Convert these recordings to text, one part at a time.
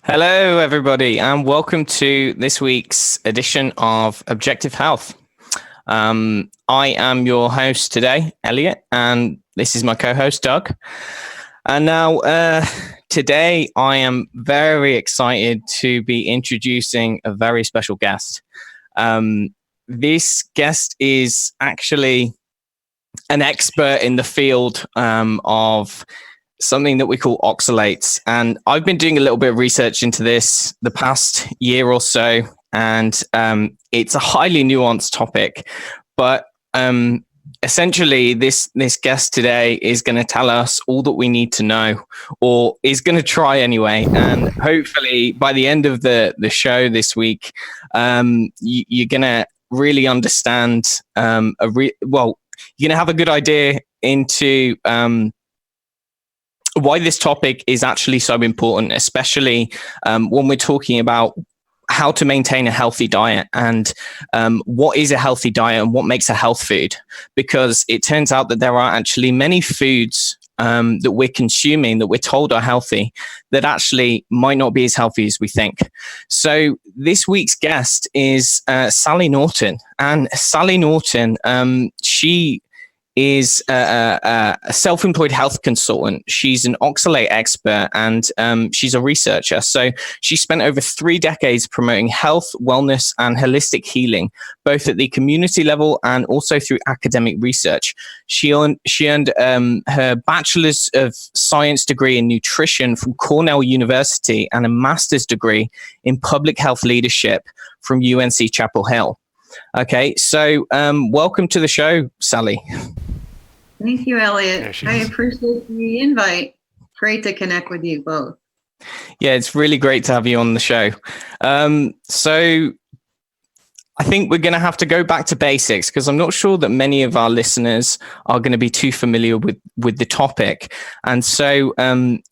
Hello, everybody, and welcome to this week's edition of Objective Health. I am your host today, Elliot, and this is my co-host, Doug. And now, today, I am very excited to be introducing a very special guest. This guest is actually an expert in the field of something that we call oxalates. And I've been doing a little bit of research into this the past year or so, and it's a highly nuanced topic. But essentially, this guest today is going to tell us all that we need to know, or is going to try anyway. And hopefully, by the end of the show this week, you're going to really understand, you're going to have a good idea into why this topic is actually so important, especially when we're talking about how to maintain a healthy diet and what is a healthy diet and what makes a health food. Because it turns out that there are actually many foods that we're consuming that we're told are healthy that actually might not be as healthy as we think. So this week's guest is Sally Norton. And Sally Norton, she is a self-employed health consultant. She's an oxalate expert, and she's a researcher. So she spent over 3 decades promoting health, wellness, and holistic healing, both at the community level and also through academic research. She earned her Bachelor's of Science degree in nutrition from Cornell University and a master's degree in public health leadership from UNC-Chapel Hill. Okay, so welcome to the show, Sally. Thank you, Elliot. I appreciate the invite. Great to connect with you both. Yeah, it's really great to have you on the show. So I think we're going to have to go back to basics because I'm not sure that many of our listeners are going to be too familiar with the topic. And so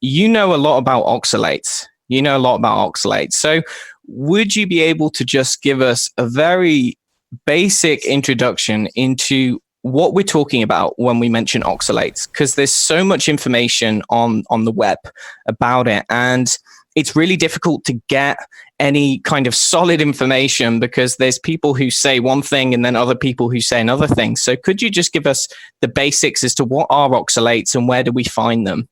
you know a lot about oxalates. So would you be able to just give us a very basic introduction into what we're talking about when we mention oxalates? Because there's so much information on the web about it, and it's really difficult to get any kind of solid information because there's people who say one thing and then other people who say another thing. So could you just give us the basics as to what are oxalates and where do we find them?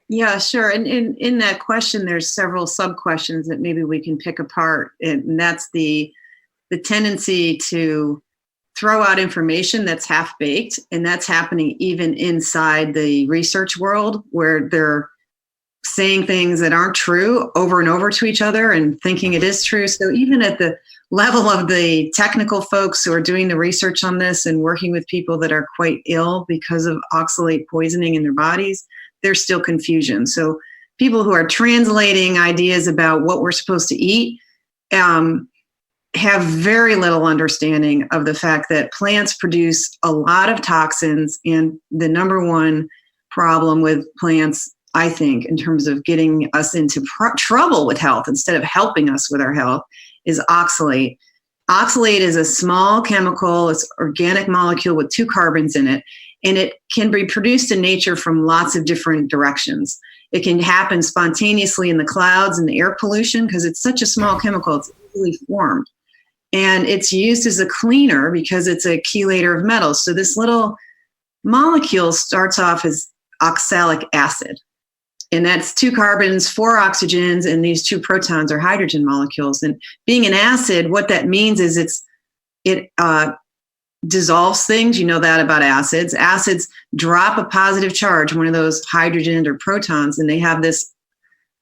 Yeah, sure. And in that question, there's several sub-questions that maybe we can pick apart. And that's the tendency to throw out information that's half-baked. And that's happening even inside the research world where they're saying things that aren't true over and over to each other and thinking it is true. So even at the level of the technical folks who are doing the research on this and working with people that are quite ill because of oxalate poisoning in their bodies, there's still confusion. So people who are translating ideas about what we're supposed to eat have very little understanding of the fact that plants produce a lot of toxins. And the number one problem with plants, I think, in terms of getting us into trouble with health instead of helping us with our health, is oxalate. Oxalate is a small chemical, it's an organic molecule with 2 carbons in it. And it can be produced in nature from lots of different directions. It can happen spontaneously in the clouds and the air pollution because it's such a small chemical, it's easily formed. And it's used as a cleaner because it's a chelator of metals. So this little molecule starts off as oxalic acid. And that's 2 carbons, 4 oxygens, and these 2 protons are hydrogen molecules. And being an acid, what that means is it dissolves things. You know that about acids. Acids drop a positive charge, one of those hydrogen or protons, and they have this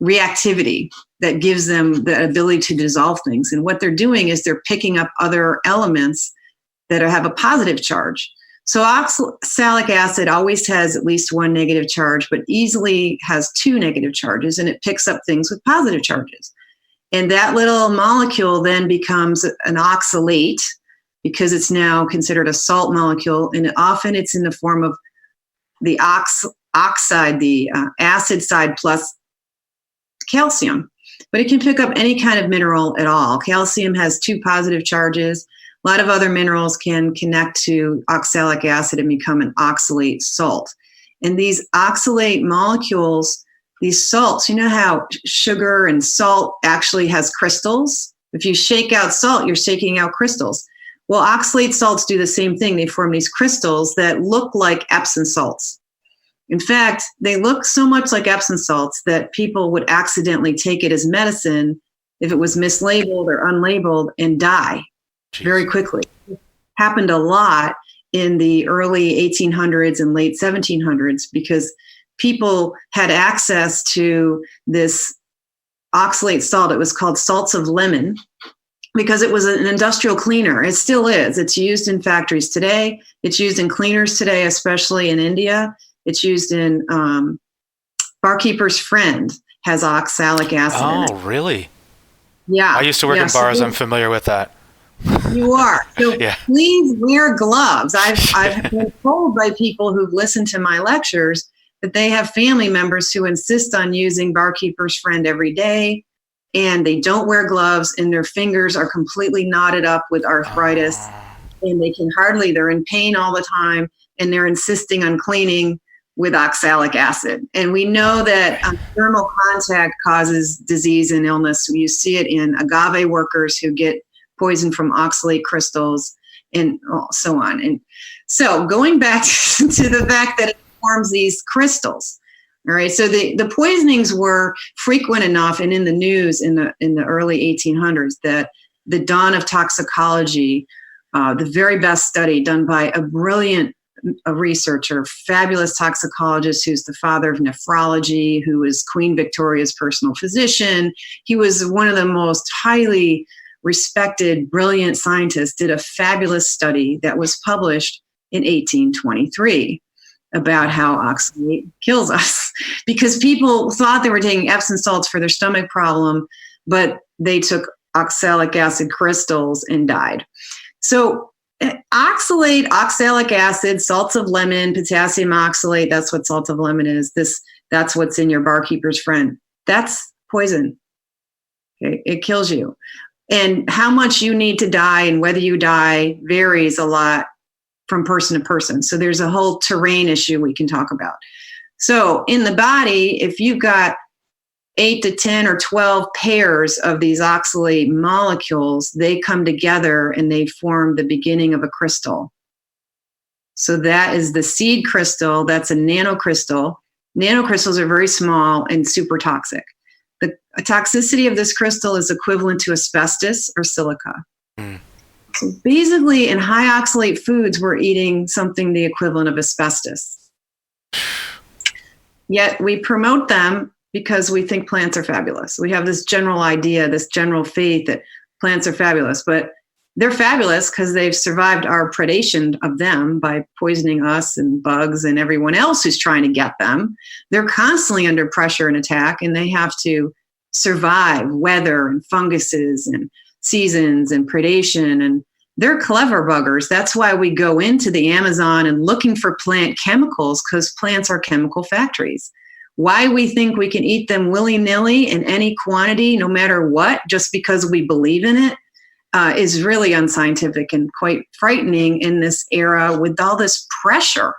reactivity that gives them the ability to dissolve things. And what they're doing is they're picking up other elements that have a positive charge. So oxalic acid always has at least 1 negative charge, but easily has 2 negative charges, and it picks up things with positive charges. And that little molecule then becomes an oxalate, because it's now considered a salt molecule, and often it's in the form of the oxide, the acid side plus calcium. But it can pick up any kind of mineral at all. Calcium has 2 positive charges. A lot of other minerals can connect to oxalic acid and become an oxalate salt. And these oxalate molecules these salts. You know how sugar and salt actually has crystals? If you shake out salt, you're shaking out crystals. Well, oxalate salts do the same thing. They form these crystals that look like Epsom salts. In fact, they look so much like Epsom salts that people would accidentally take it as medicine if it was mislabeled or unlabeled and die very quickly. It happened a lot in the early 1800s and late 1700s because people had access to this oxalate salt. It was called salts of lemon because it was an industrial cleaner. It still is. It's used in factories today. It's used in cleaners today, especially in India. It's used in Barkeeper's Friend has oxalic acid in it. Oh, really? Yeah. I used to work in bars. So I'm familiar with that. You are. So please wear gloves. I've been told by people who've listened to my lectures that they have family members who insist on using Barkeeper's Friend every day, and they don't wear gloves, and their fingers are completely knotted up with arthritis, and they're in pain all the time, and they're insisting on cleaning with oxalic acid. And we know that thermal contact causes disease and illness. You see it in agave workers who get poisoned from oxalate crystals and so on. And so going back to the fact that it forms these crystals. All right. So the poisonings were frequent enough and in the news in the early 1800s that the dawn of toxicology, the very best study done by a brilliant researcher, fabulous toxicologist who's the father of nephrology, who was Queen Victoria's personal physician. He was one of the most highly respected, brilliant scientists, did a fabulous study that was published in 1823 about how oxalate kills us because people thought they were taking Epsom salts for their stomach problem, but they took oxalic acid crystals and died. So oxalate, oxalic acid, salts of lemon, potassium oxalate, that's what salt of lemon is. That's what's in your Barkeeper's Friend. That's poison. Okay? It kills you. And how much you need to die and whether you die varies a lot from person to person. So there's a whole terrain issue we can talk about. So in the body, if you've got 8 to 10 or 12 pairs of these oxalate molecules, they come together and they form the beginning of a crystal. So that is the seed crystal. That's a nanocrystal. Nanocrystals are very small and super toxic. The toxicity of this crystal is equivalent to asbestos or silica. So basically, in high oxalate foods, we're eating something the equivalent of asbestos. Yet we promote them because we think plants are fabulous. We have this general idea, this general faith that plants are fabulous, but they're fabulous because they've survived our predation of them by poisoning us and bugs and everyone else who's trying to get them. They're constantly under pressure and attack, and they have to survive weather and funguses and seasons and predation, and they're clever buggers. That's why we go into the Amazon and looking for plant chemicals, because plants are chemical factories. Why we think we can eat them willy-nilly in any quantity, no matter what, just because we believe in it, is really unscientific and quite frightening in this era with all this pressure.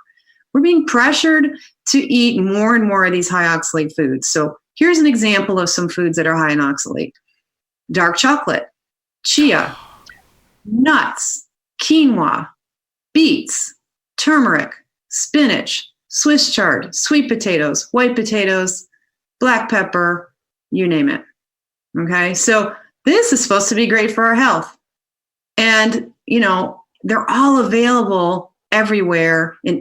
We're being pressured to eat more and more of these high oxalate foods. So here's an example of some foods that are high in oxalate. Dark chocolate, chia, nuts, quinoa, beets, turmeric, spinach, Swiss chard, sweet potatoes, white potatoes, black pepper, you name it. Okay, so this is supposed to be great for our health. And, they're all available everywhere in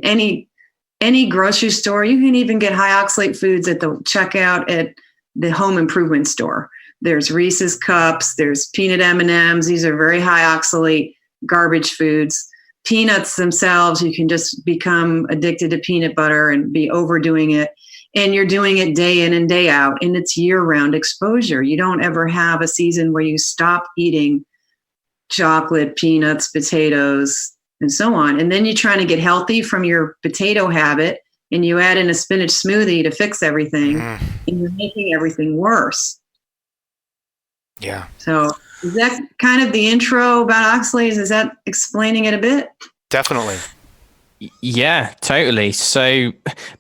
any grocery store. You can even get high oxalate foods at the checkout at the home improvement store. There's Reese's Cups, there's peanut M&Ms. These are very high oxalate garbage foods. Peanuts themselves, you can just become addicted to peanut butter and be overdoing it. And you're doing it day in and day out, and it's year-round exposure. You don't ever have a season where you stop eating chocolate, peanuts, potatoes, and so on. And then you're trying to get healthy from your potato habit, and you add in a spinach smoothie to fix everything, and you're making everything worse. Yeah. So is that kind of the intro about oxalates? Is that explaining it a bit? Definitely. Yeah, totally. So,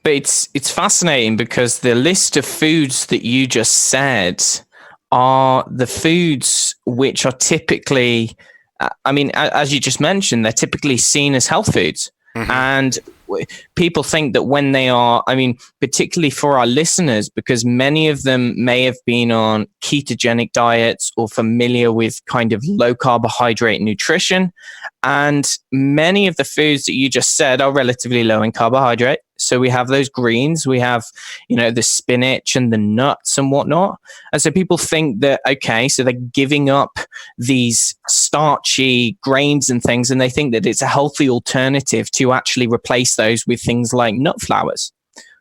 but it's fascinating because the list of foods that you just said are the foods which are typically, I mean, as you just mentioned, they're typically seen as health foods. Mm-hmm. And people think that when they are, I mean, particularly for our listeners, because many of them may have been on ketogenic diets or familiar with kind of low carbohydrate nutrition. And many of the foods that you just said are relatively low in carbohydrate. So we have those greens, we have, the spinach and the nuts and whatnot. And so people think that, okay, so they're giving up these starchy grains and things, and they think that it's a healthy alternative to actually replace those with things like nut flours.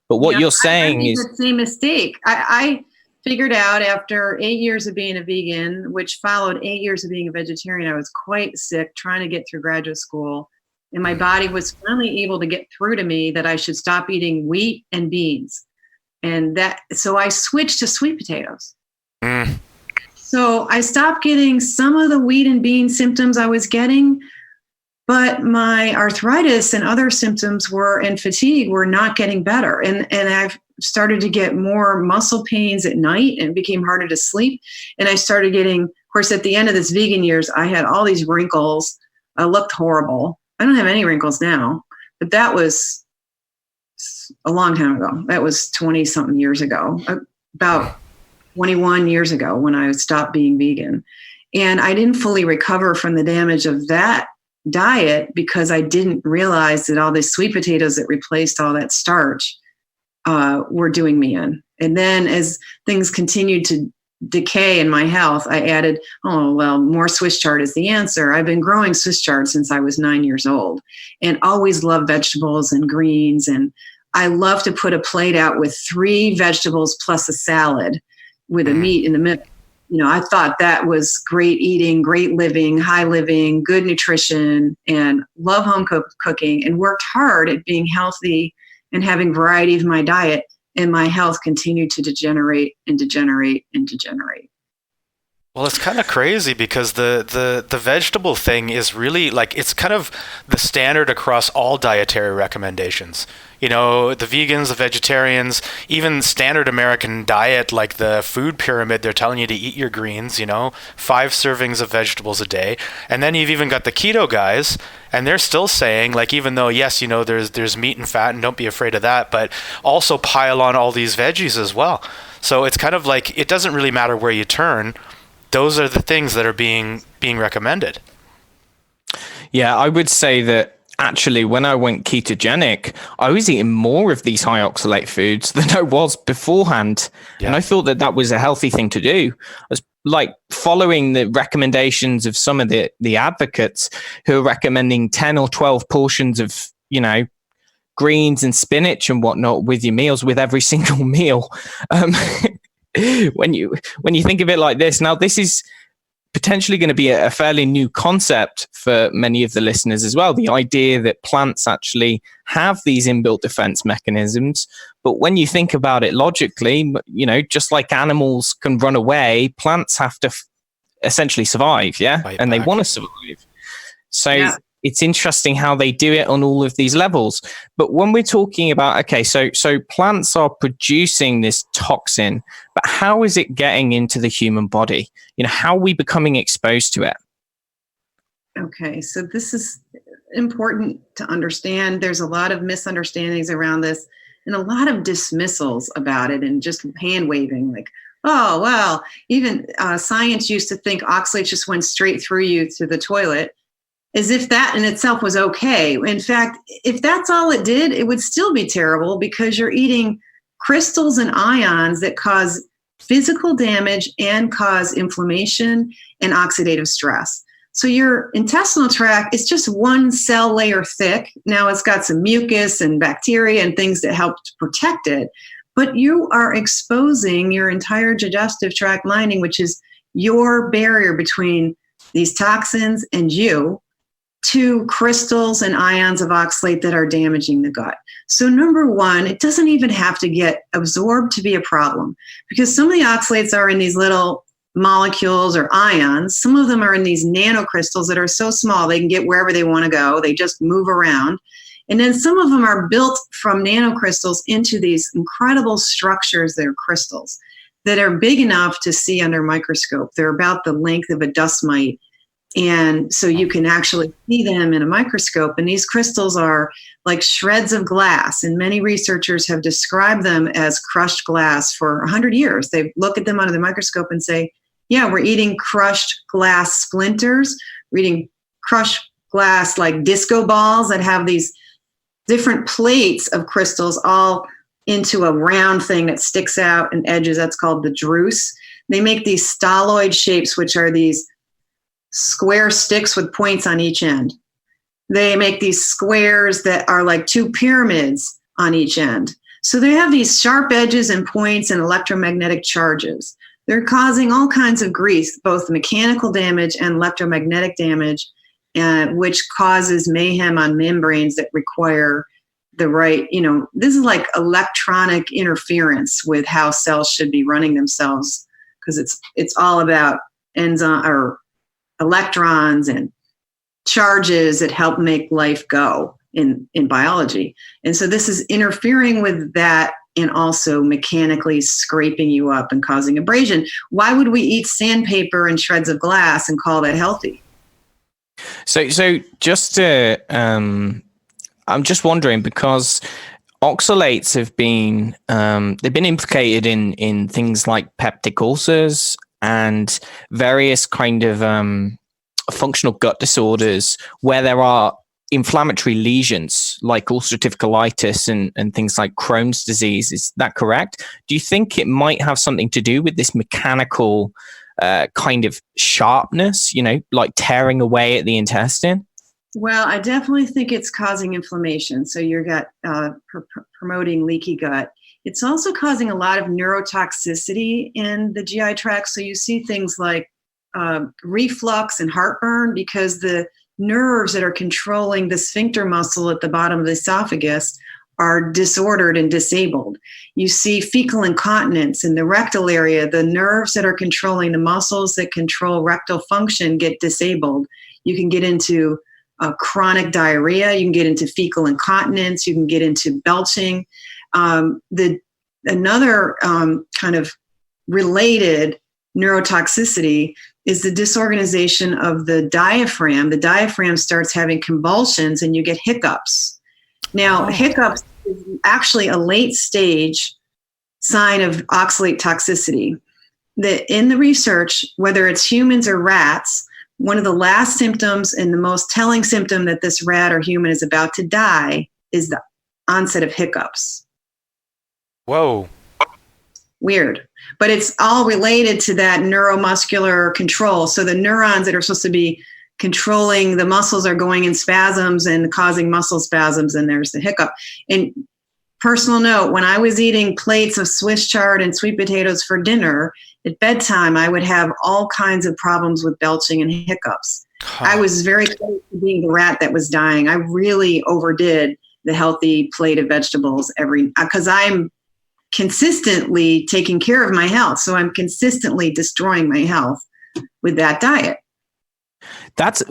But what you're saying is the same mistake. I figured out after 8 years of being a vegan, which followed 8 years of being a vegetarian, I was quite sick trying to get through graduate school. And my body was finally able to get through to me that I should stop eating wheat and beans. So I switched to sweet potatoes. So I stopped getting some of the wheat and bean symptoms I was getting, but my arthritis and other symptoms and fatigue were not getting better. And I've started to get more muscle pains at night and it became harder to sleep. And I started getting, of course, at the end of this vegan years, I had all these wrinkles. I looked horrible. I don't have any wrinkles now, but that was a long time ago. That was 20 something years ago, about 21 years ago when I stopped being vegan. And I didn't fully recover from the damage of that diet because I didn't realize that all these sweet potatoes that replaced all that starch were doing me in. And then as things continued to decay in my health, I added, more Swiss chard is the answer. I've been growing Swiss chard since I was 9 years old and always loved vegetables and greens. And I love to put a plate out with 3 vegetables plus a salad with a meat in the middle. I thought that was great eating, great living, high living, good nutrition, and love home cooking, and worked hard at being healthy and having variety of my diet. And my health continued to degenerate and degenerate and degenerate. Well, it's kind of crazy because the vegetable thing is really it's kind of the standard across all dietary recommendations. The vegans, the vegetarians, even standard American diet, like the food pyramid, they're telling you to eat your greens, 5 servings of vegetables a day. And then you've even got the keto guys, and they're still saying, even though, yes, there's meat and fat, and don't be afraid of that, but also pile on all these veggies as well. So it's kind of it doesn't really matter where you turn. Those are the things that are being recommended. Yeah, I would say that actually when I went ketogenic, I was eating more of these high oxalate foods than I was beforehand. Yeah. And I thought that was a healthy thing to do. I was following the recommendations of some of the advocates who are recommending 10 or 12 portions of, greens and spinach and whatnot with your meals, with every single meal. When you think of it like this, now this is potentially going to be a fairly new concept for many of the listeners as well. The idea that plants actually have these inbuilt defense mechanisms. But when you think about it logically, just like animals can run away, plants have to essentially survive. Yeah. Fight and back. They want to survive. So it's interesting how they do it on all of these levels. But when we're talking about, okay, so plants are producing this toxin, but how is it getting into the human body? How are we becoming exposed to it? Okay, so this is important to understand. There's a lot of misunderstandings around this and a lot of dismissals about it and just hand waving oh, well, even science used to think oxalates just went straight through you to the toilet, as if that in itself was okay. In fact, if that's all it did, it would still be terrible because you're eating crystals and ions that cause physical damage and cause inflammation and oxidative stress. So your intestinal tract is just one cell layer thick. Now it's got some mucus and bacteria and things that help to protect it, but you are exposing your entire digestive tract lining, which is your barrier between these toxins and you, to crystals and ions of oxalate that are damaging the gut. So number one, it doesn't even have to get absorbed to be a problem because some of the oxalates are in these little molecules or ions. Some of them are in these nanocrystals that are so small they can get wherever they want to go. They just move around. And then some of them are built from nanocrystals into these incredible structures that are crystals that are big enough to see under a microscope. They're about the length of a dust mite. And so you can actually see them in a microscope. And these crystals are like shreds of glass. And many researchers have described them as crushed glass for 100 years. They look at them under the microscope and say, yeah, we're eating crushed glass splinters. We're eating crushed glass like disco balls that have these different plates of crystals all into a round thing that sticks out and edges. That's called the druce. They make these styloid shapes, which are these square sticks with points on each end. They make these squares that are like two pyramids on each end. So they have these sharp edges and points and electromagnetic charges. They're causing all kinds of grief, both mechanical damage and electromagnetic damage, which causes mayhem on membranes that require the right, this is like electronic interference with how cells should be running themselves, because it's all about enzyme or electrons and charges that help make life go in biology. And so this is interfering with that and also mechanically scraping you up and causing abrasion. Why would we eat sandpaper and shreds of glass and call that healthy? So just to, I'm just wondering, because oxalates have been, they've been implicated in things like peptic ulcers and various kind of functional gut disorders where there are inflammatory lesions like ulcerative colitis and things like Crohn's disease. Is that correct? Do you think it might have something to do with this mechanical kind of sharpness, like tearing away at the intestine? Well, I definitely think it's causing inflammation. So you're promoting leaky gut. It's also causing a lot of neurotoxicity in the GI tract. So you see things like reflux and heartburn because the nerves that are controlling the sphincter muscle at the bottom of the esophagus are disordered and disabled. You see fecal incontinence in the rectal area. The nerves that are controlling the muscles that control rectal function get disabled. You can get into chronic diarrhea. You can get into fecal incontinence. You can get into belching. Another kind of related neurotoxicity is the disorganization of the diaphragm. The diaphragm starts having convulsions and you get hiccups. Now, hiccups is actually a late stage sign of oxalate toxicity. In the research, whether it's humans or rats, one of the last symptoms and the most telling symptom that this rat or human is about to die is the onset of hiccups. Whoa. Weird. But it's all related to that neuromuscular control. So the neurons that are supposed to be controlling the muscles are going in spasms and causing muscle spasms, and there's the hiccup. And personal note, when I was eating plates of Swiss chard and sweet potatoes for dinner, at bedtime, I would have all kinds of problems with belching and hiccups. I was very close to being the rat that was dying. I really overdid the healthy plate of vegetables because I'm consistently taking care of my health. So I'm consistently destroying my health with that diet. That's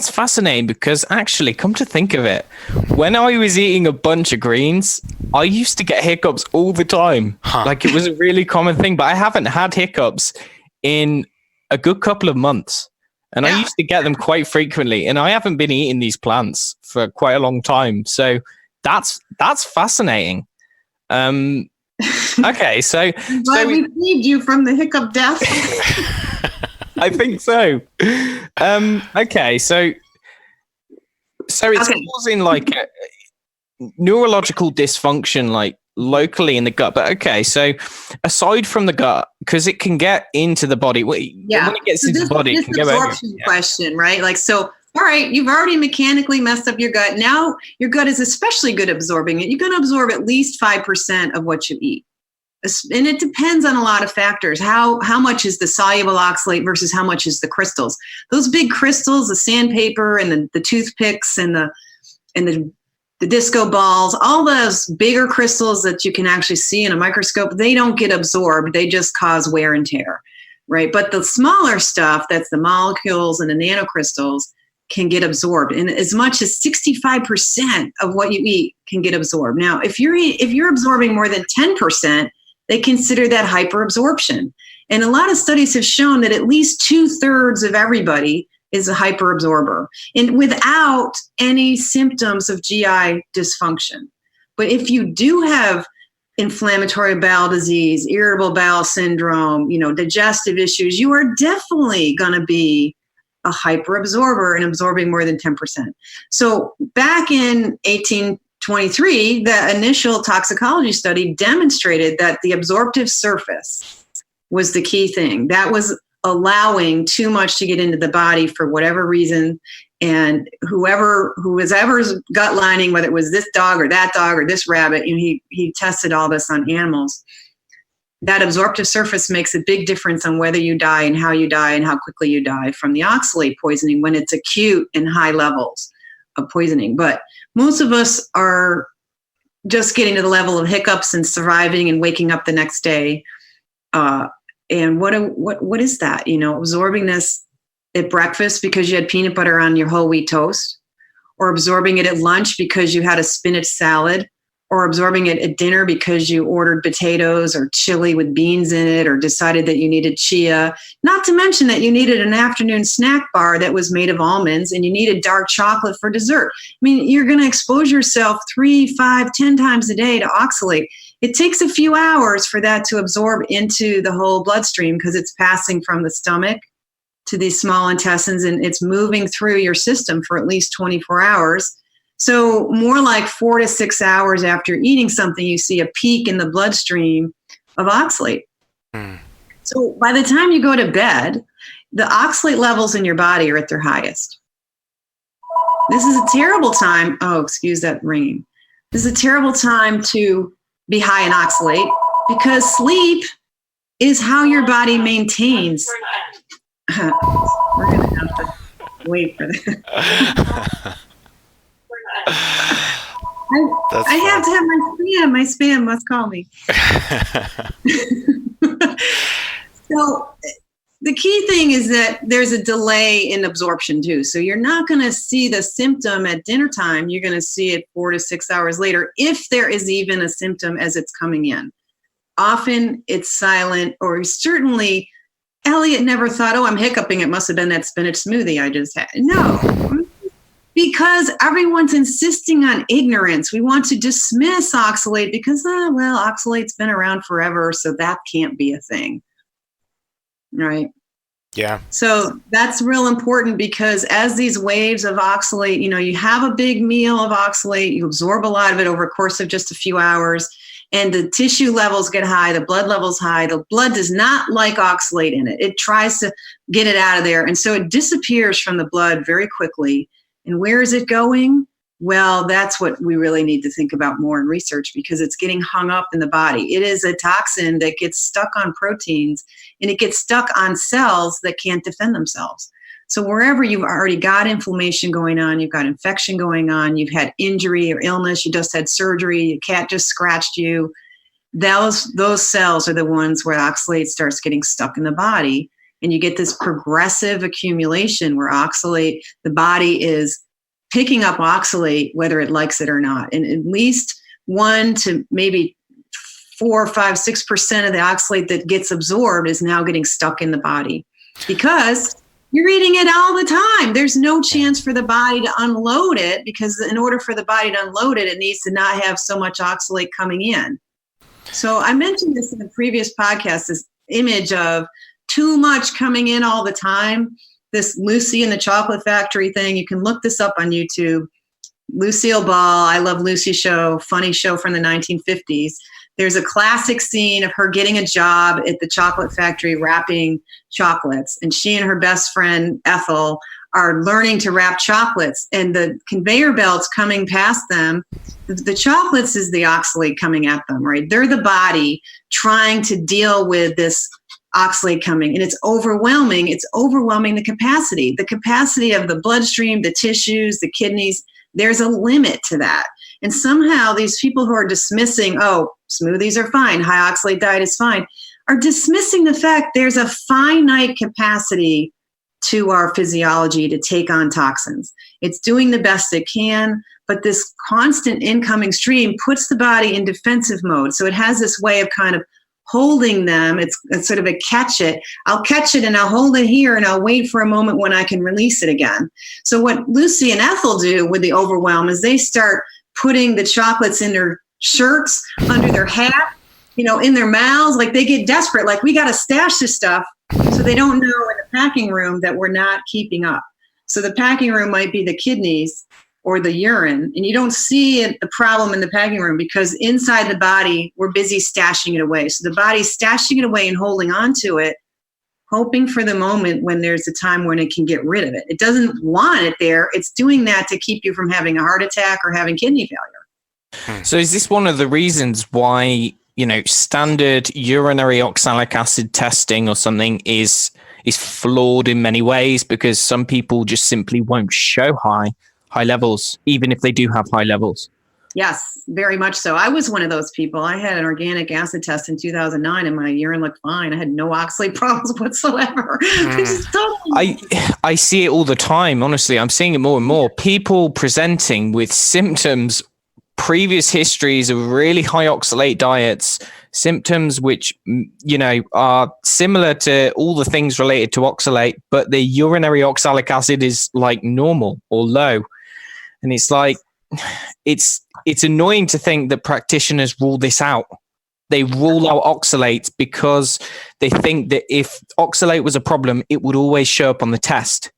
fascinating, because actually, come to think of it, when I was eating a bunch of greens, I used to get hiccups all the time. Like, it was a really common thing, but I haven't had hiccups in a good couple of months. And I used to get them quite frequently, and I haven't been eating these plants for quite a long time. So that's fascinating. Okay, so we saved you from the hiccup death. I think so. Okay, so it's causing like a neurological dysfunction, like locally in the gut. But okay, so aside from the gut, because it can get into the body. When it gets into the body, it can go over. Question, right? Like, so, all right, you've already mechanically messed up your gut. Now your gut is especially good at absorbing it. You're going to absorb at least 5% of what you eat. And it depends on a lot of factors. How much is the soluble oxalate versus how much is the crystals? Those big crystals, the sandpaper and the toothpicks and the disco balls, all those bigger crystals that you can actually see in a microscope, they don't get absorbed. They just cause wear and tear, right? But the smaller stuff, that's the molecules and the nanocrystals, can get absorbed, and as much as 65% of what you eat can get absorbed. Now, if you're absorbing more than 10%, they consider that hyperabsorption. And a lot of studies have shown that at least 2/3 of everybody is a hyperabsorber, and without any symptoms of GI dysfunction. But if you do have inflammatory bowel disease, irritable bowel syndrome, digestive issues, you are definitely going to be a hyperabsorber and absorbing more than 10%. So back in 1823, the initial toxicology study demonstrated that the absorptive surface was the key thing. That was allowing too much to get into the body for whatever reason. And whoever's gut lining, whether it was this dog or that dog or this rabbit, he tested all this on animals. That absorptive surface makes a big difference on whether you die and how quickly you die from the oxalate poisoning when it's acute and high levels of poisoning. But most of us are just getting to the level of hiccups and surviving and waking up the next day. And what is that? Absorbing this at breakfast because you had peanut butter on your whole wheat toast, or absorbing it at lunch because you had a spinach salad, or absorbing it at dinner because you ordered potatoes or chili with beans in it, or decided that you needed chia, not to mention that you needed an afternoon snack bar that was made of almonds and you needed dark chocolate for dessert. I mean, you're going to expose yourself 3, 5, 10 times a day to oxalate. It takes a few hours for that to absorb into the whole bloodstream because it's passing from the stomach to these small intestines, and it's moving through your system for at least 24 hours. So more like 4 to 6 hours after eating something, you see a peak in the bloodstream of oxalate. So by the time you go to bed, the oxalate levels in your body are at their highest. This is a terrible time. Oh, excuse that ringing. This is a terrible time to be high in oxalate because sleep is how your body maintains. We're going to have to wait for that. I have to have my spam. My spam must call me. So the key thing is that there's a delay in absorption too. So you're not going to see the symptom at dinner time. You're going to see it 4 to 6 hours later, if there is even a symptom as it's coming in. Often it's silent, or certainly Elliot never thought, I'm hiccuping. It must have been that spinach smoothie I just had. No, because everyone's insisting on ignorance. We want to dismiss oxalate because, oxalate's been around forever, so that can't be a thing. Right? Yeah. So that's real important because as these waves of oxalate, you have a big meal of oxalate, you absorb a lot of it over a course of just a few hours, and the tissue levels get high, the blood levels high. The blood does not like oxalate in it. It tries to get it out of there. And so it disappears from the blood very quickly. And where is it going? Well, that's what we really need to think about more in research because it's getting hung up in the body. It is a toxin that gets stuck on proteins and it gets stuck on cells that can't defend themselves. So wherever you've already got inflammation going on, you've got infection going on, you've had injury or illness, you just had surgery, your cat just scratched you, those cells are the ones where oxalate starts getting stuck in the body. And you get this progressive accumulation where oxalate, the body is picking up oxalate whether it likes it or not. And at least 1 to maybe 4, 5, 6% of the oxalate that gets absorbed is now getting stuck in the body because you're eating it all the time. There's no chance for the body to unload it because in order for the body to unload it, it needs to not have so much oxalate coming in. So I mentioned this in the previous podcast, this image of too much coming in all the time. This Lucy and the Chocolate Factory thing, you can look this up on YouTube. Lucille Ball, I Love Lucy show, funny show from the 1950s. There's a classic scene of her getting a job at the chocolate factory wrapping chocolates. And she and her best friend, Ethel, are learning to wrap chocolates. And the conveyor belts coming past them, the chocolates is the oxalate coming at them, right? They're the body trying to deal with this oxalate coming. And it's overwhelming. It's overwhelming the capacity of the bloodstream, the tissues, the kidneys. There's a limit to that. And somehow these people who are dismissing, smoothies are fine, high oxalate diet is fine, are dismissing the fact there's a finite capacity to our physiology to take on toxins. It's doing the best it can, but this constant incoming stream puts the body in defensive mode. So it has this way of kind of holding them. It's sort of a catch it. I'll catch it and I'll hold it here and I'll wait for a moment when I can release it again. So what Lucy and Ethel do with the overwhelm is they start putting the chocolates in their shirts, under their hat, in their mouths. Like they get desperate. Like we got to stash this stuff so they don't know in the packing room that we're not keeping up. So the packing room might be the kidneys or the urine, and you don't see the problem in the packing room because inside the body, we're busy stashing it away. So the body's stashing it away and holding on to it, hoping for the moment when there's a time when it can get rid of it. It doesn't want it there. It's doing that to keep you from having a heart attack or having kidney failure. So is this one of the reasons why, standard urinary oxalic acid testing or something is flawed in many ways, because some people just simply won't show high levels, even if they do have high levels? Yes, very much so. I was one of those people. I had an organic acid test in 2009 and my urine looked fine. I had no oxalate problems whatsoever. I see it all the time. Honestly, I'm seeing it more and more. People presenting with symptoms, previous histories of really high oxalate diets, symptoms which, are similar to all the things related to oxalate, but the urinary oxalic acid is like normal or low. And it's like, it's annoying to think that practitioners rule this out. They rule out oxalates because they think that if oxalate was a problem, it would always show up on the test.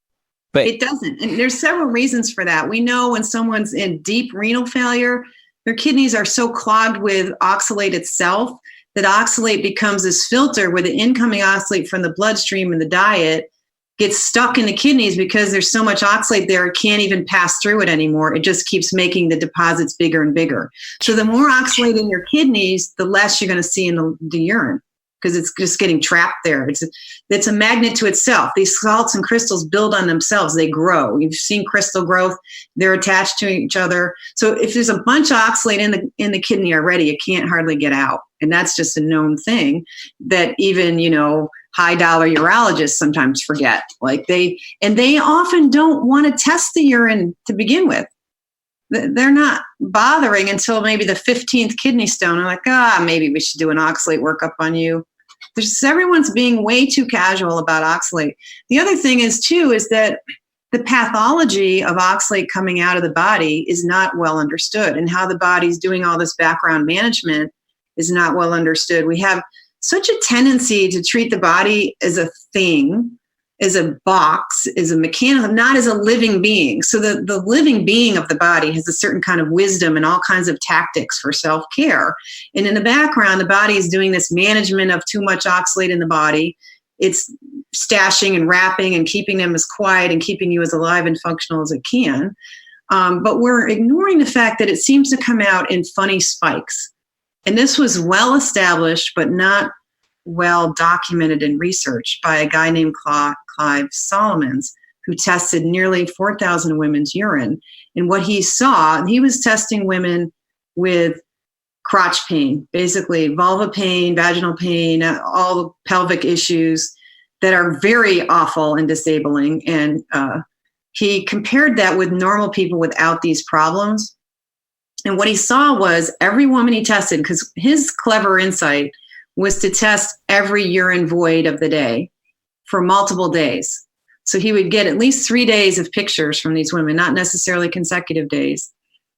But it doesn't. And there's several reasons for that. We know when someone's in deep renal failure, their kidneys are so clogged with oxalate itself that oxalate becomes this filter where the incoming oxalate from the bloodstream and the diet gets stuck in the kidneys because there's so much oxalate there, it can't even pass through it anymore. It just keeps making the deposits bigger and bigger. So the more oxalate in your kidneys, the less you're going to see in the urine, because it's just getting trapped there. It's a magnet to itself. These salts and crystals build on themselves. They grow. You've seen crystal growth. They're attached to each other. So if there's a bunch of oxalate in the kidney already, it can't hardly get out. And that's just a known thing that even, high dollar urologists sometimes forget. They often don't want to test the urine to begin with. They're not bothering until maybe the 15th kidney stone. They're like, maybe we should do an oxalate workup on you. Everyone's being way too casual about oxalate. The other thing is that the pathology of oxalate coming out of the body is not well understood, and how the body's doing all this background management is not well understood. We have such a tendency to treat the body as a thing, as a box, as a mechanical, not as a living being. So the living being of the body has a certain kind of wisdom and all kinds of tactics for self-care. And in the background, the body is doing this management of too much oxalate in the body. It's stashing and wrapping and keeping them as quiet and keeping you as alive and functional as it can. But we're ignoring the fact that it seems to come out in funny spikes. And this was well established, but not well documented in research by a guy named Clive Solomons, who tested nearly 4,000 women's urine. And what he saw, and he was testing women with crotch pain, basically vulva pain, vaginal pain, all the pelvic issues that are very awful and disabling. And he compared that with normal people without these problems. And what he saw was every woman he tested, because his clever insight was to test every urine void of the day for multiple days. So he would get at least 3 days of pictures from these women, not necessarily consecutive days,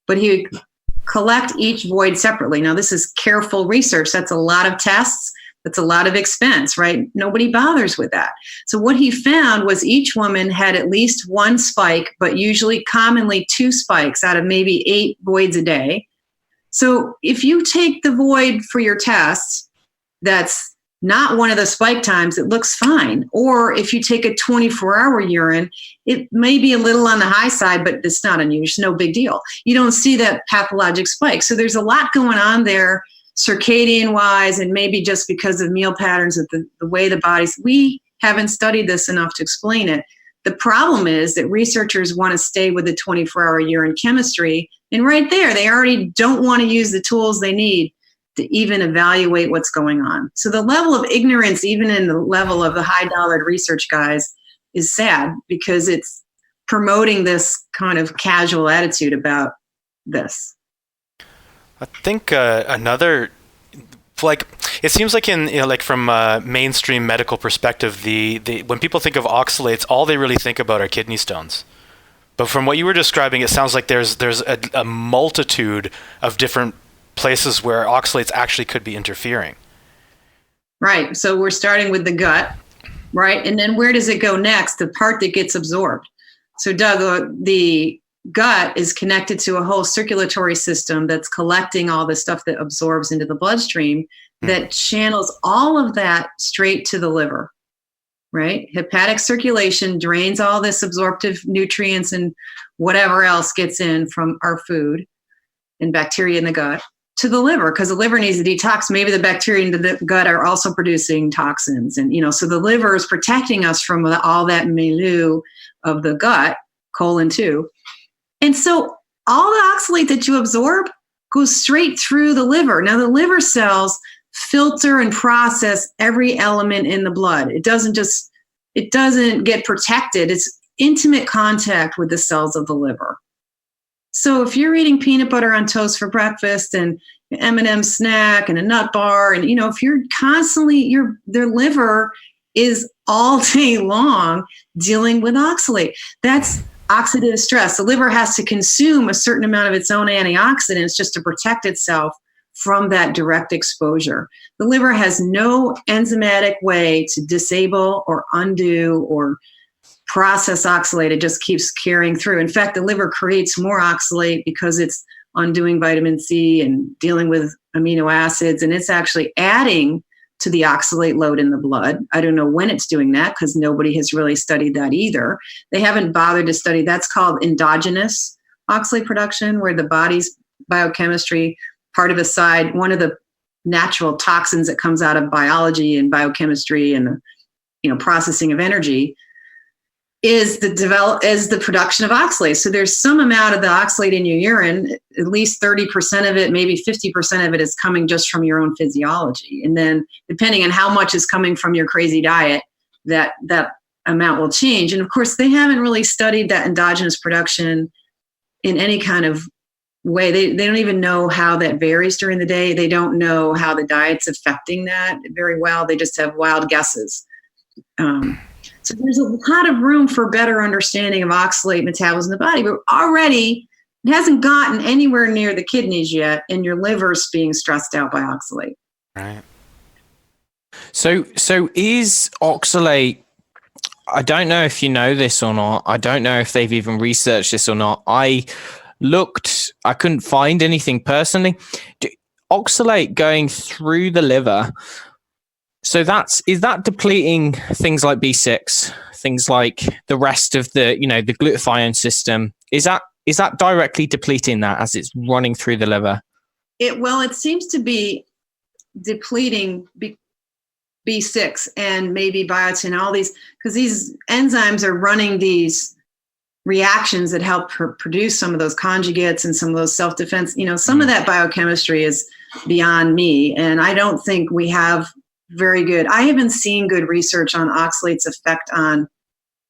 but he would collect each void separately. Now, this is careful research. That's a lot of tests. That's a lot of expense, right? Nobody bothers with that. So what he found was each woman had at least one spike, but usually commonly 2 spikes out of maybe 8 voids a day. So if you take the void for your test, that's not one of the spike times, it looks fine. Or if you take a 24-hour urine, it may be a little on the high side, but it's not unusual, no big deal. You don't see that pathologic spike. So there's a lot going on there, circadian wise, and maybe just because of meal patterns of the way the body's, we haven't studied this enough to explain it. The problem is that researchers want to stay with the 24-hour urine chemistry. And right there, they already don't want to use the tools they need to even evaluate what's going on. So the level of ignorance, even in the level of the high-dollar research guys, is sad because it's promoting this kind of casual attitude about this. I think another, like, it seems like like from a mainstream medical perspective, the when people think of oxalates, all they really think about are kidney stones. But from what you were describing, it sounds like there's a multitude of different places where oxalates actually could be interfering. Right. So we're starting with the gut, right? And then where does it go next? The part that gets absorbed. So Doug, the gut is connected to a whole circulatory system that's collecting all the stuff that absorbs into the bloodstream that channels all of that straight to the liver, right? Hepatic circulation drains all this absorptive nutrients and whatever else gets in from our food and bacteria in the gut to the liver, because the liver needs to detox. Maybe the bacteria in the gut are also producing toxins. And, so the liver is protecting us from all that milieu of the gut, colon too. And so all the oxalate that you absorb goes straight through the liver. Now the liver cells filter and process every element in the blood. It doesn't get protected. It's intimate contact with the cells of the liver. So if you're eating peanut butter on toast for breakfast and an M&M snack and a nut bar, and if you're constantly, their liver is all day long dealing with oxalate. That's oxidative stress. The liver has to consume a certain amount of its own antioxidants just to protect itself from that direct exposure. The liver has no enzymatic way to disable or undo or process oxalate. It just keeps carrying through. In fact, the liver creates more oxalate because it's undoing vitamin C and dealing with amino acids, and it's actually adding to the oxalate load in the blood. I don't know when it's doing that because nobody has really studied that either. They haven't bothered to study. That's called endogenous oxalate production, where the body's biochemistry, part of one of the natural toxins that comes out of biology and biochemistry and the processing of energy, is the production of oxalate. So there's some amount of the oxalate in your urine, at least 30% of it, maybe 50% of it is coming just from your own physiology. And then depending on how much is coming from your crazy diet, that amount will change. And of course, they haven't really studied that endogenous production in any kind of way. They don't even know how that varies during the day. They don't know how the diet's affecting that very well. They just have wild guesses. So there's a lot of room for better understanding of oxalate metabolism in the body, but already it hasn't gotten anywhere near the kidneys yet, and your liver's being stressed out by oxalate. Right. So is oxalate, I don't know if you know this or not. I don't know if they've even researched this or not. I couldn't find anything personally. Oxalate going through the liver, so is that depleting things like B6, things like the rest of the glutathione system? Is that directly depleting that as it's running through the liver? It seems to be depleting B6 and maybe biotin, all these, because these enzymes are running these reactions that help produce some of those conjugates and some of those self-defense. Some of that biochemistry is beyond me, and I don't think we have I haven't seen good research on oxalate's effect on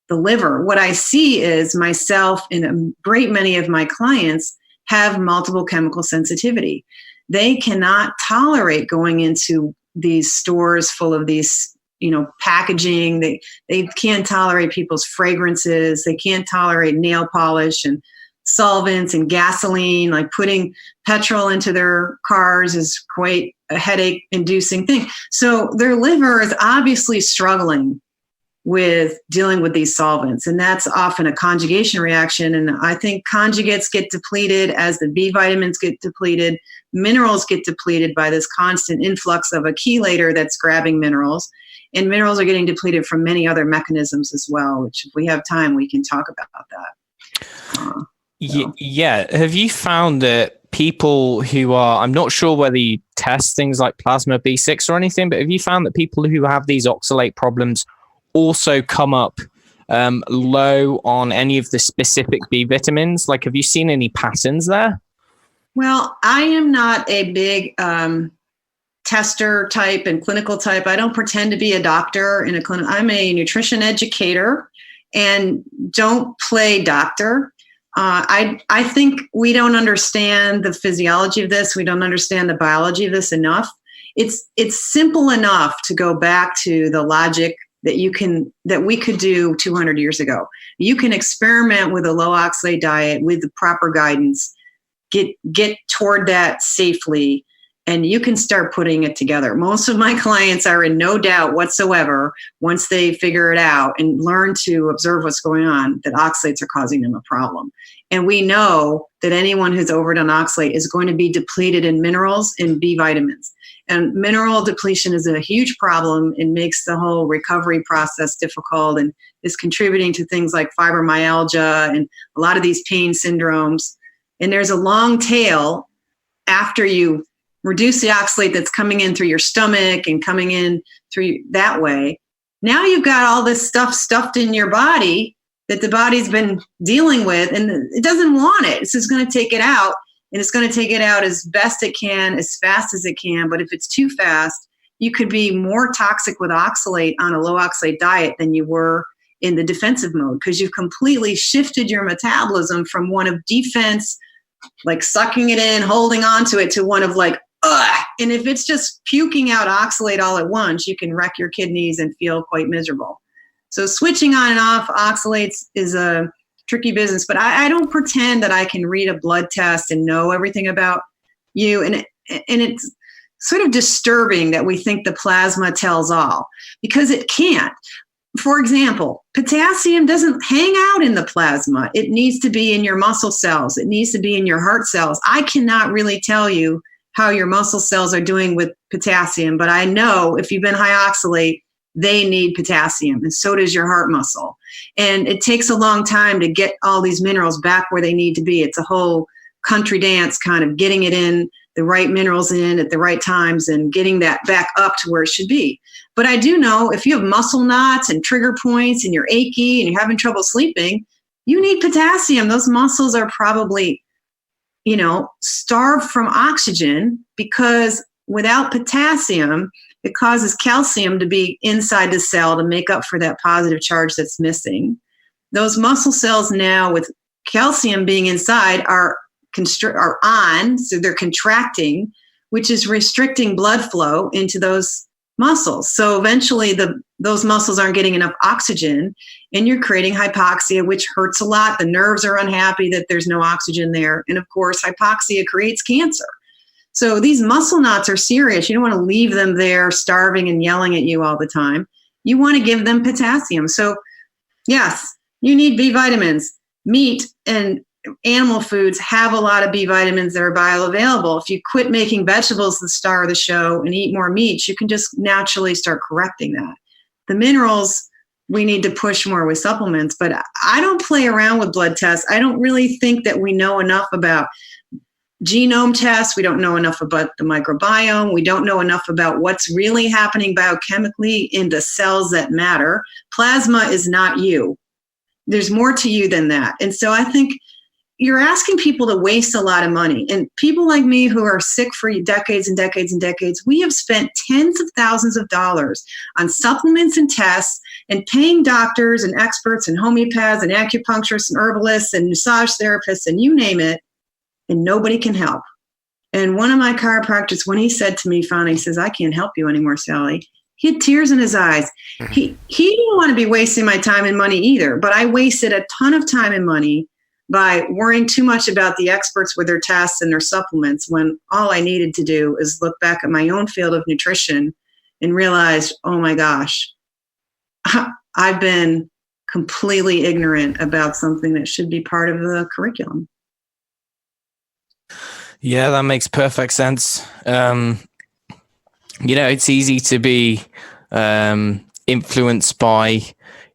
the liver. What I see is myself and a great many of my clients have multiple chemical sensitivity. They cannot tolerate going into these stores full of these, packaging. They can't tolerate people's fragrances. They can't tolerate nail polish and solvents and gasoline. Like putting petrol into their cars is quite a headache inducing thing. So their liver is obviously struggling with dealing with these solvents. And that's often a conjugation reaction. And I think conjugates get depleted as the B vitamins get depleted. Minerals get depleted by this constant influx of a chelator that's grabbing minerals. And minerals are getting depleted from many other mechanisms as well, which if we have time, we can talk about that. Yeah. Have you found that people who are, I'm not sure whether you test things like plasma B6 or anything, but have you found that people who have these oxalate problems also come up low on any of the specific B vitamins? Like, have you seen any patterns there? Well, I am not a big tester type and clinical type. I don't pretend to be a doctor in a clinic. I'm a nutrition educator, and don't play doctor. I think we don't understand the physiology of this. We don't understand the biology of this enough. It's simple enough to go back to the logic that we could do 200 years ago. You can experiment with a low oxalate diet with the proper guidance, get toward that safely, and you can start putting it together. Most of my clients are in no doubt whatsoever once they figure it out and learn to observe what's going on, that oxalates are causing them a problem. And we know that anyone who's overdone oxalate is going to be depleted in minerals and B vitamins. And mineral depletion is a huge problem and makes the whole recovery process difficult and is contributing to things like fibromyalgia and a lot of these pain syndromes. And there's a long tail after you reduce the oxalate that's coming in through your stomach and coming in through that way. Now you've got all this stuff stuffed in your body that the body's been dealing with, and it doesn't want it. It's just going to take it out. And it's going to take it out as best it can, as fast as it can. But if it's too fast, you could be more toxic with oxalate on a low oxalate diet than you were in the defensive mode, because you've completely shifted your metabolism from one of defense, like sucking it in, holding on to it, to one of like, ugh. And if it's just puking out oxalate all at once, you can wreck your kidneys and feel quite miserable. So switching on and off oxalates is a tricky business, but I don't pretend that I can read a blood test and know everything about you. And it's sort of disturbing that we think the plasma tells all, because it can't. For example, potassium doesn't hang out in the plasma. It needs to be in your muscle cells. It needs to be in your heart cells. I cannot really tell you how your muscle cells are doing with potassium, but I know if you've been high oxalate, they need potassium, and so does your heart muscle. And it takes a long time to get all these minerals back where they need to be. It's a whole country dance, kind of getting it in, the right minerals in at the right times and getting that back up to where it should be. But I do know if you have muscle knots and trigger points and you're achy and you're having trouble sleeping, you need potassium. Those muscles are probably, starved from oxygen, because without potassium, it causes calcium to be inside the cell to make up for that positive charge that's missing. Those muscle cells now, with calcium being inside, are on, so they're contracting, which is restricting blood flow into those muscles. So eventually those muscles aren't getting enough oxygen, and you're creating hypoxia, which hurts a lot. The nerves are unhappy that there's no oxygen there. And of course, hypoxia creates cancer. So these muscle knots are serious. You don't want to leave them there starving and yelling at you all the time. You want to give them potassium. So yes, you need B vitamins. Meat and animal foods have a lot of B vitamins that are bioavailable. If you quit making vegetables the star of the show and eat more meat, you can just naturally start correcting that. The minerals, we need to push more with supplements, but I don't play around with blood tests. I don't really think that we know enough about genome tests. We don't know enough about the microbiome. We don't know enough about what's really happening biochemically in the cells that matter. Plasma is not you. There's more to you than that. And so I think you're asking people to waste a lot of money. And people like me who are sick for decades and decades and decades, we have spent tens of thousands of dollars on supplements and tests and paying doctors and experts and homeopaths and acupuncturists and herbalists and massage therapists and you name it, and nobody can help. And one of my chiropractors, when he said to me, finally, he says, "I can't help you anymore, Sally." He had tears in his eyes. He didn't want to be wasting my time and money either, but I wasted a ton of time and money by worrying too much about the experts with their tests and their supplements, when all I needed to do is look back at my own field of nutrition and realize, oh my gosh, I've been completely ignorant about something that should be part of the curriculum. Yeah, that makes perfect sense. It's easy to be influenced by,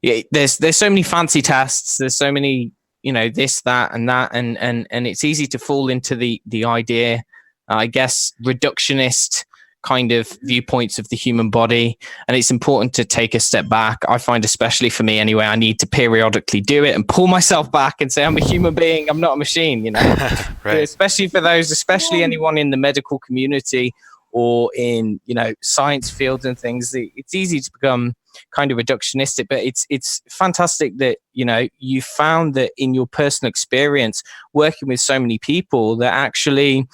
there's so many fancy tests, there's so many, this, that, and that, and it's easy to fall into the idea, I guess, reductionist kind of viewpoints of the human body. And it's important to take a step back. I find, especially for me anyway, I need to periodically do it and pull myself back and say, I'm a human being, I'm not a machine, Right. Especially for those, especially anyone in the medical community or in, science fields and things, it's easy to become kind of reductionistic, but it's fantastic that, you know, you found that in your personal experience working with so many people that actually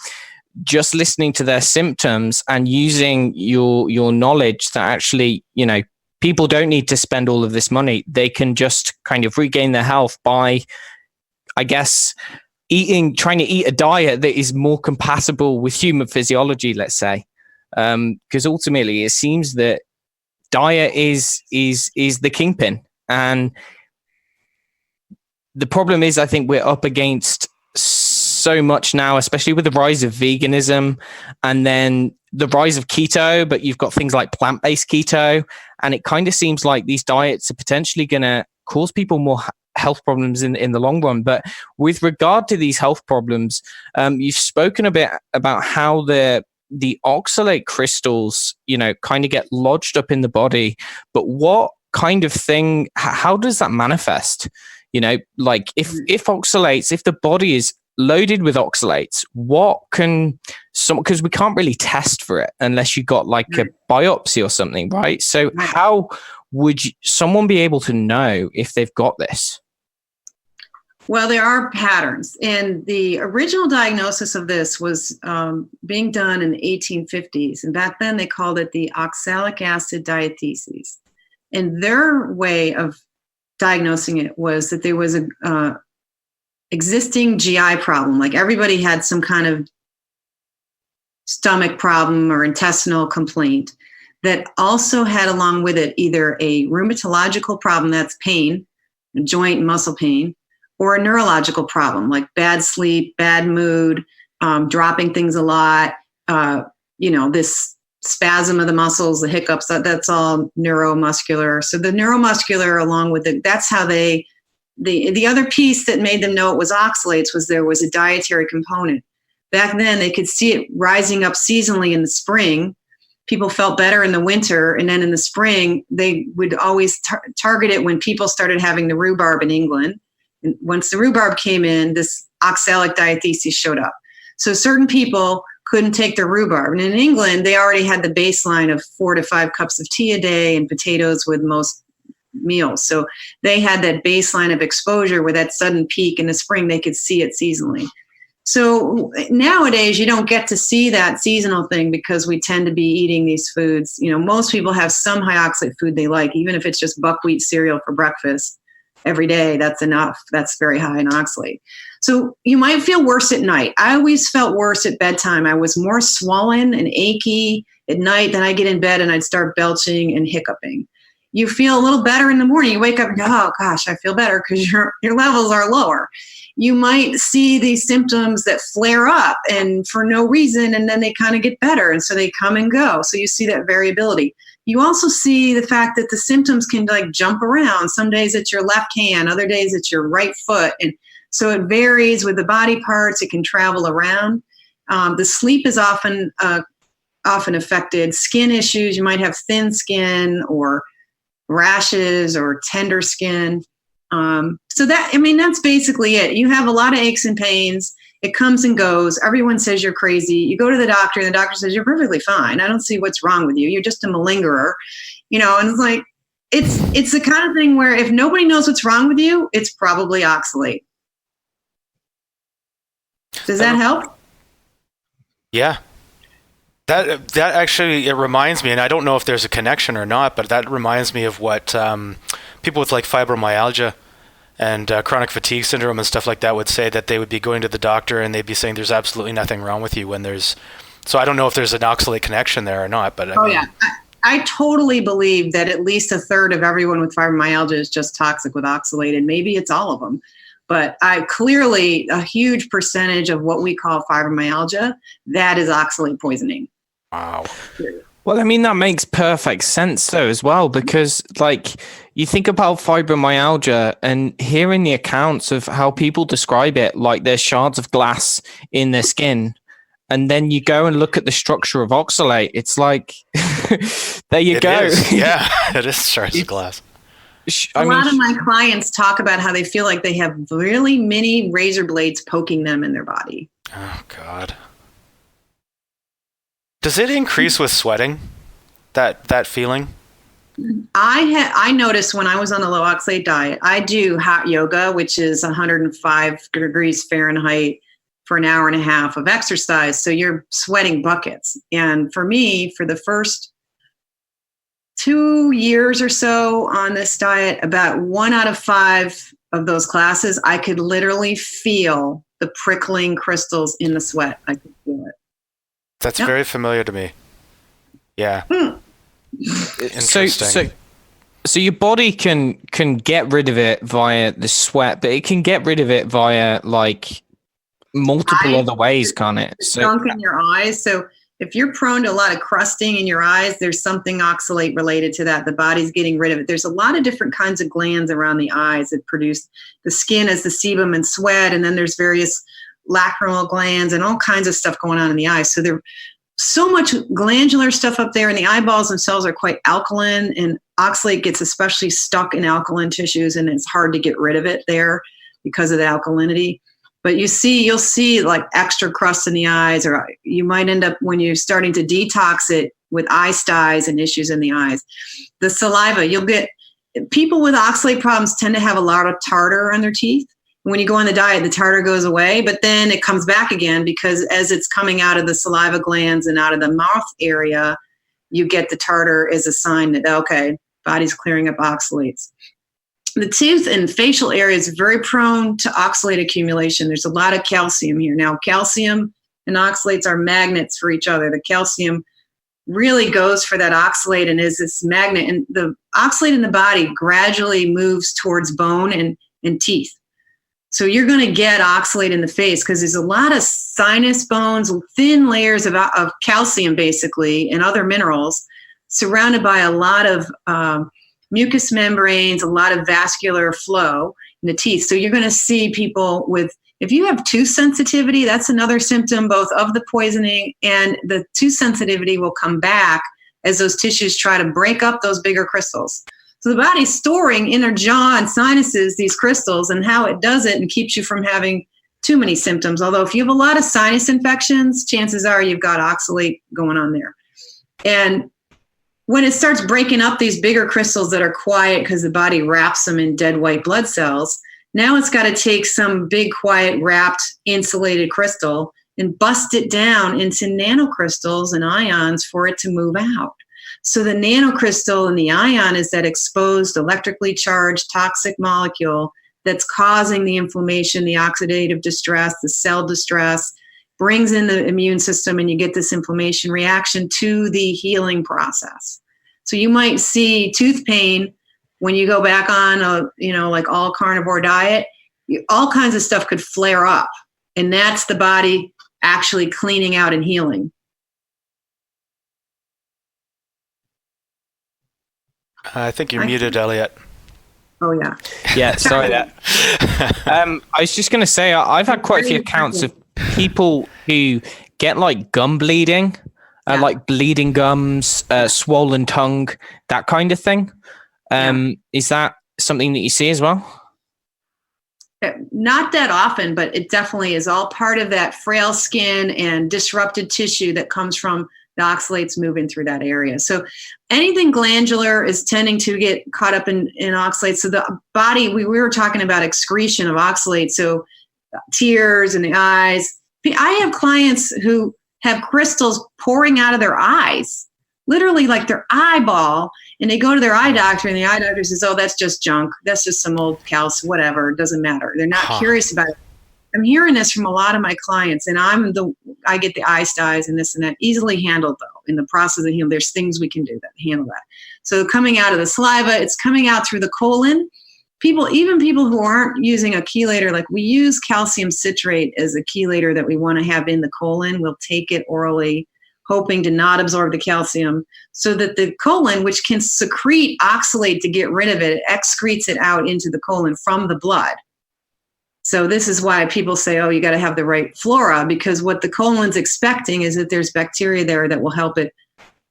just listening to their symptoms and using your knowledge that actually, you know, people don't need to spend all of this money. They can just kind of regain their health by, I guess, trying to eat a diet that is more compatible with human physiology, let's say. Because ultimately it seems that diet is the kingpin. And the problem is, I think we're up against so much now, especially with the rise of veganism and then the rise of keto, but you've got things like plant-based keto. And it kind of seems like these diets are potentially going to cause people more health problems in the long run. But with regard to these health problems, you've spoken a bit about how the oxalate crystals, you know, kind of get lodged up in the body. But what kind of thing, how does that manifest? You know, like if oxalates, if the body is loaded with oxalates, what can because we can't really test for it unless you got like a biopsy or something, right? So how would someone be able to know if they've got this? Well, there are patterns, and the original diagnosis of this was being done in the 1850s, and back then they called it the oxalic acid diatheses. And their way of diagnosing it was that there was a existing GI problem, like everybody had some kind of stomach problem or intestinal complaint that also had along with it either a rheumatological problem, that's pain, joint and muscle pain, or a neurological problem like bad sleep, bad mood, dropping things a lot, this spasm of the muscles, the hiccups, that's all neuromuscular. So the neuromuscular along with that's how the other piece that made them know it was oxalates was there was a dietary component. Back then they could see it rising up seasonally in the spring. People felt better in the winter, and then in the spring they would always target it when people started having the rhubarb in England. And once the rhubarb came in, this oxalic diatheses showed up. So certain people couldn't take their rhubarb. And in England, they already had the baseline of 4 to 5 cups of tea a day and potatoes with most meals. So they had that baseline of exposure where that sudden peak in the spring, they could see it seasonally. So nowadays, you don't get to see that seasonal thing because we tend to be eating these foods. You know, most people have some high-oxalate food they like, even if it's just buckwheat cereal for breakfast every day. That's enough. That's very high in oxalate. So you might feel worse at night. I always felt worse at bedtime. I was more swollen and achy at night. Then I get in bed and I'd start belching and hiccuping. You feel a little better in the morning. You wake up and go, oh gosh, I feel better because your levels are lower. You might see these symptoms that flare up and for no reason, and then they kind of get better. And so they come and go. So you see that variability. You also see the fact that the symptoms can like jump around. Some days it's your left hand, other days it's your right foot. And so it varies with the body parts. It can travel around. The sleep is often affected. Skin issues, you might have thin skin or rashes or tender skin. So that's basically it. You have a lot of aches and pains. It comes and goes. Everyone says you're crazy. You go to the doctor and the doctor says, you're perfectly fine. I don't see what's wrong with you. You're just a malingerer, and it's like, it's the kind of thing where if nobody knows what's wrong with you, it's probably oxalate. Does that help? Yeah. That actually, it reminds me, and I don't know if there's a connection or not, but that reminds me of what people with like fibromyalgia and chronic fatigue syndrome and stuff like that would say, that they would be going to the doctor and they'd be saying there's absolutely nothing wrong with you when there's. So I don't know if there's an oxalate connection there or not, but yeah. I totally believe that at least a third of everyone with fibromyalgia is just toxic with oxalate, and maybe it's all of them. But clearly a huge percentage of what we call fibromyalgia, that is oxalate poisoning. Wow. Well, I mean, that makes perfect sense though as well, because like you think about fibromyalgia and hearing the accounts of how people describe it, like there's shards of glass in their skin. And then you go and look at the structure of oxalate. It's like, there you go. Yeah, it is shards of glass. A lot of my clients talk about how they feel like they have really many razor blades poking them in their body. Oh, God. Does it increase with sweating, that feeling? I noticed when I was on the low oxalate diet, I do hot yoga, which is 105 degrees Fahrenheit for an hour and a half of exercise. So you're sweating buckets. And for me, for the first 2 years or so on this diet, about 1 out of 5 of those classes, I could literally feel the prickling crystals in the sweat. I could feel it. That's very familiar to me. Yeah. Interesting. So your body can get rid of it via the sweat, but it can get rid of it via like multiple other ways, can't it? So junk in your eyes. So if you're prone to a lot of crusting in your eyes, there's something oxalate related to that. The body's getting rid of it. There's a lot of different kinds of glands around the eyes that produce the skin as the sebum and sweat, and then there's various lacrimal glands and all kinds of stuff going on in the eyes. So there's so much glandular stuff up there, and the eyeballs themselves are quite alkaline, and oxalate gets especially stuck in alkaline tissues, and it's hard to get rid of it there because of the alkalinity. But you'll see like extra crust in the eyes, or you might end up when you're starting to detox it with eye styes and issues in the eyes. The saliva, you'll get people with oxalate problems tend to have a lot of tartar on their teeth. When you go on the diet, the tartar goes away, but then it comes back again because as it's coming out of the saliva glands and out of the mouth area, you get the tartar as a sign that, okay, body's clearing up oxalates. The tooth and facial area is very prone to oxalate accumulation. There's a lot of calcium here. Now, calcium and oxalates are magnets for each other. The calcium really goes for that oxalate and is this magnet. And the oxalate in the body gradually moves towards bone and teeth. So you're going to get oxalate in the face because there's a lot of sinus bones, thin layers of calcium, basically, and other minerals surrounded by a lot of mucous membranes, a lot of vascular flow in the teeth. So you're going to see people with, if you have tooth sensitivity, that's another symptom both of the poisoning, and the tooth sensitivity will come back as those tissues try to break up those bigger crystals. So the body's storing in their jaw and sinuses these crystals, and how it does it and keeps you from having too many symptoms. Although if you have a lot of sinus infections, chances are you've got oxalate going on there. And when it starts breaking up these bigger crystals that are quiet because the body wraps them in dead white blood cells, now it's got to take some big, quiet, wrapped, insulated crystal and bust it down into nanocrystals and ions for it to move out. So the nanocrystal and the ion is that exposed, electrically charged, toxic molecule that's causing the inflammation, the oxidative distress, the cell distress, brings in the immune system, and you get this inflammation reaction to the healing process. So you might see tooth pain when you go back on a, like all carnivore diet. All kinds of stuff could flare up, and that's the body actually cleaning out and healing. I think you're muted, Elliot. Oh, yeah. Yeah, sorry that. I was just going to say, I've had quite a few accounts of people who get like gum bleeding, like bleeding gums, swollen tongue, that kind of thing. Is that something that you see as well? Not that often, but it definitely is all part of that frail skin and disrupted tissue that comes from the oxalates moving through that area. So anything glandular is tending to get caught up in oxalates. So the body, we were talking about excretion of oxalates, so tears in the eyes. I have clients who have crystals pouring out of their eyes, literally like their eyeball, and they go to their eye doctor, and the eye doctor says, oh, that's just junk. That's just some old calcium, whatever. It doesn't matter. They're not curious about it. I'm hearing this from a lot of my clients, and I get the eye styes and this and that easily handled, though. In the process of healing, there's things we can do that handle that. So coming out of the saliva, it's coming out through the colon. Even people who aren't using a chelator, like we use calcium citrate as a chelator that we want to have in the colon. We'll take it orally, hoping to not absorb the calcium, so that the colon, which can secrete oxalate to get rid of it, excretes it out into the colon from the blood. So this is why people say, oh, you got to have the right flora, because what the colon's expecting is that there's bacteria there that will help it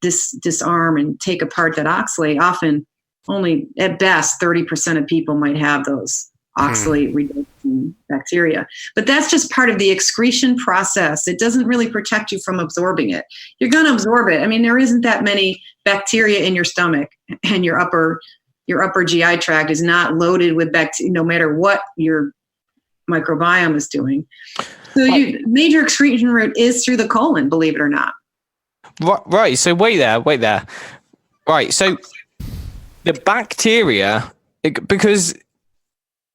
disarm and take apart that oxalate. Often only at best 30% of people might have those oxalate reduction bacteria. But that's just part of the excretion process. It doesn't really protect you from absorbing it. You're going to absorb it. I mean, there isn't that many bacteria in your stomach, and your upper GI tract is not loaded with bacteria, no matter what your microbiome is doing. So major excretion route is through the colon, believe it or not. Right. So wait there. Right. So the bacteria, because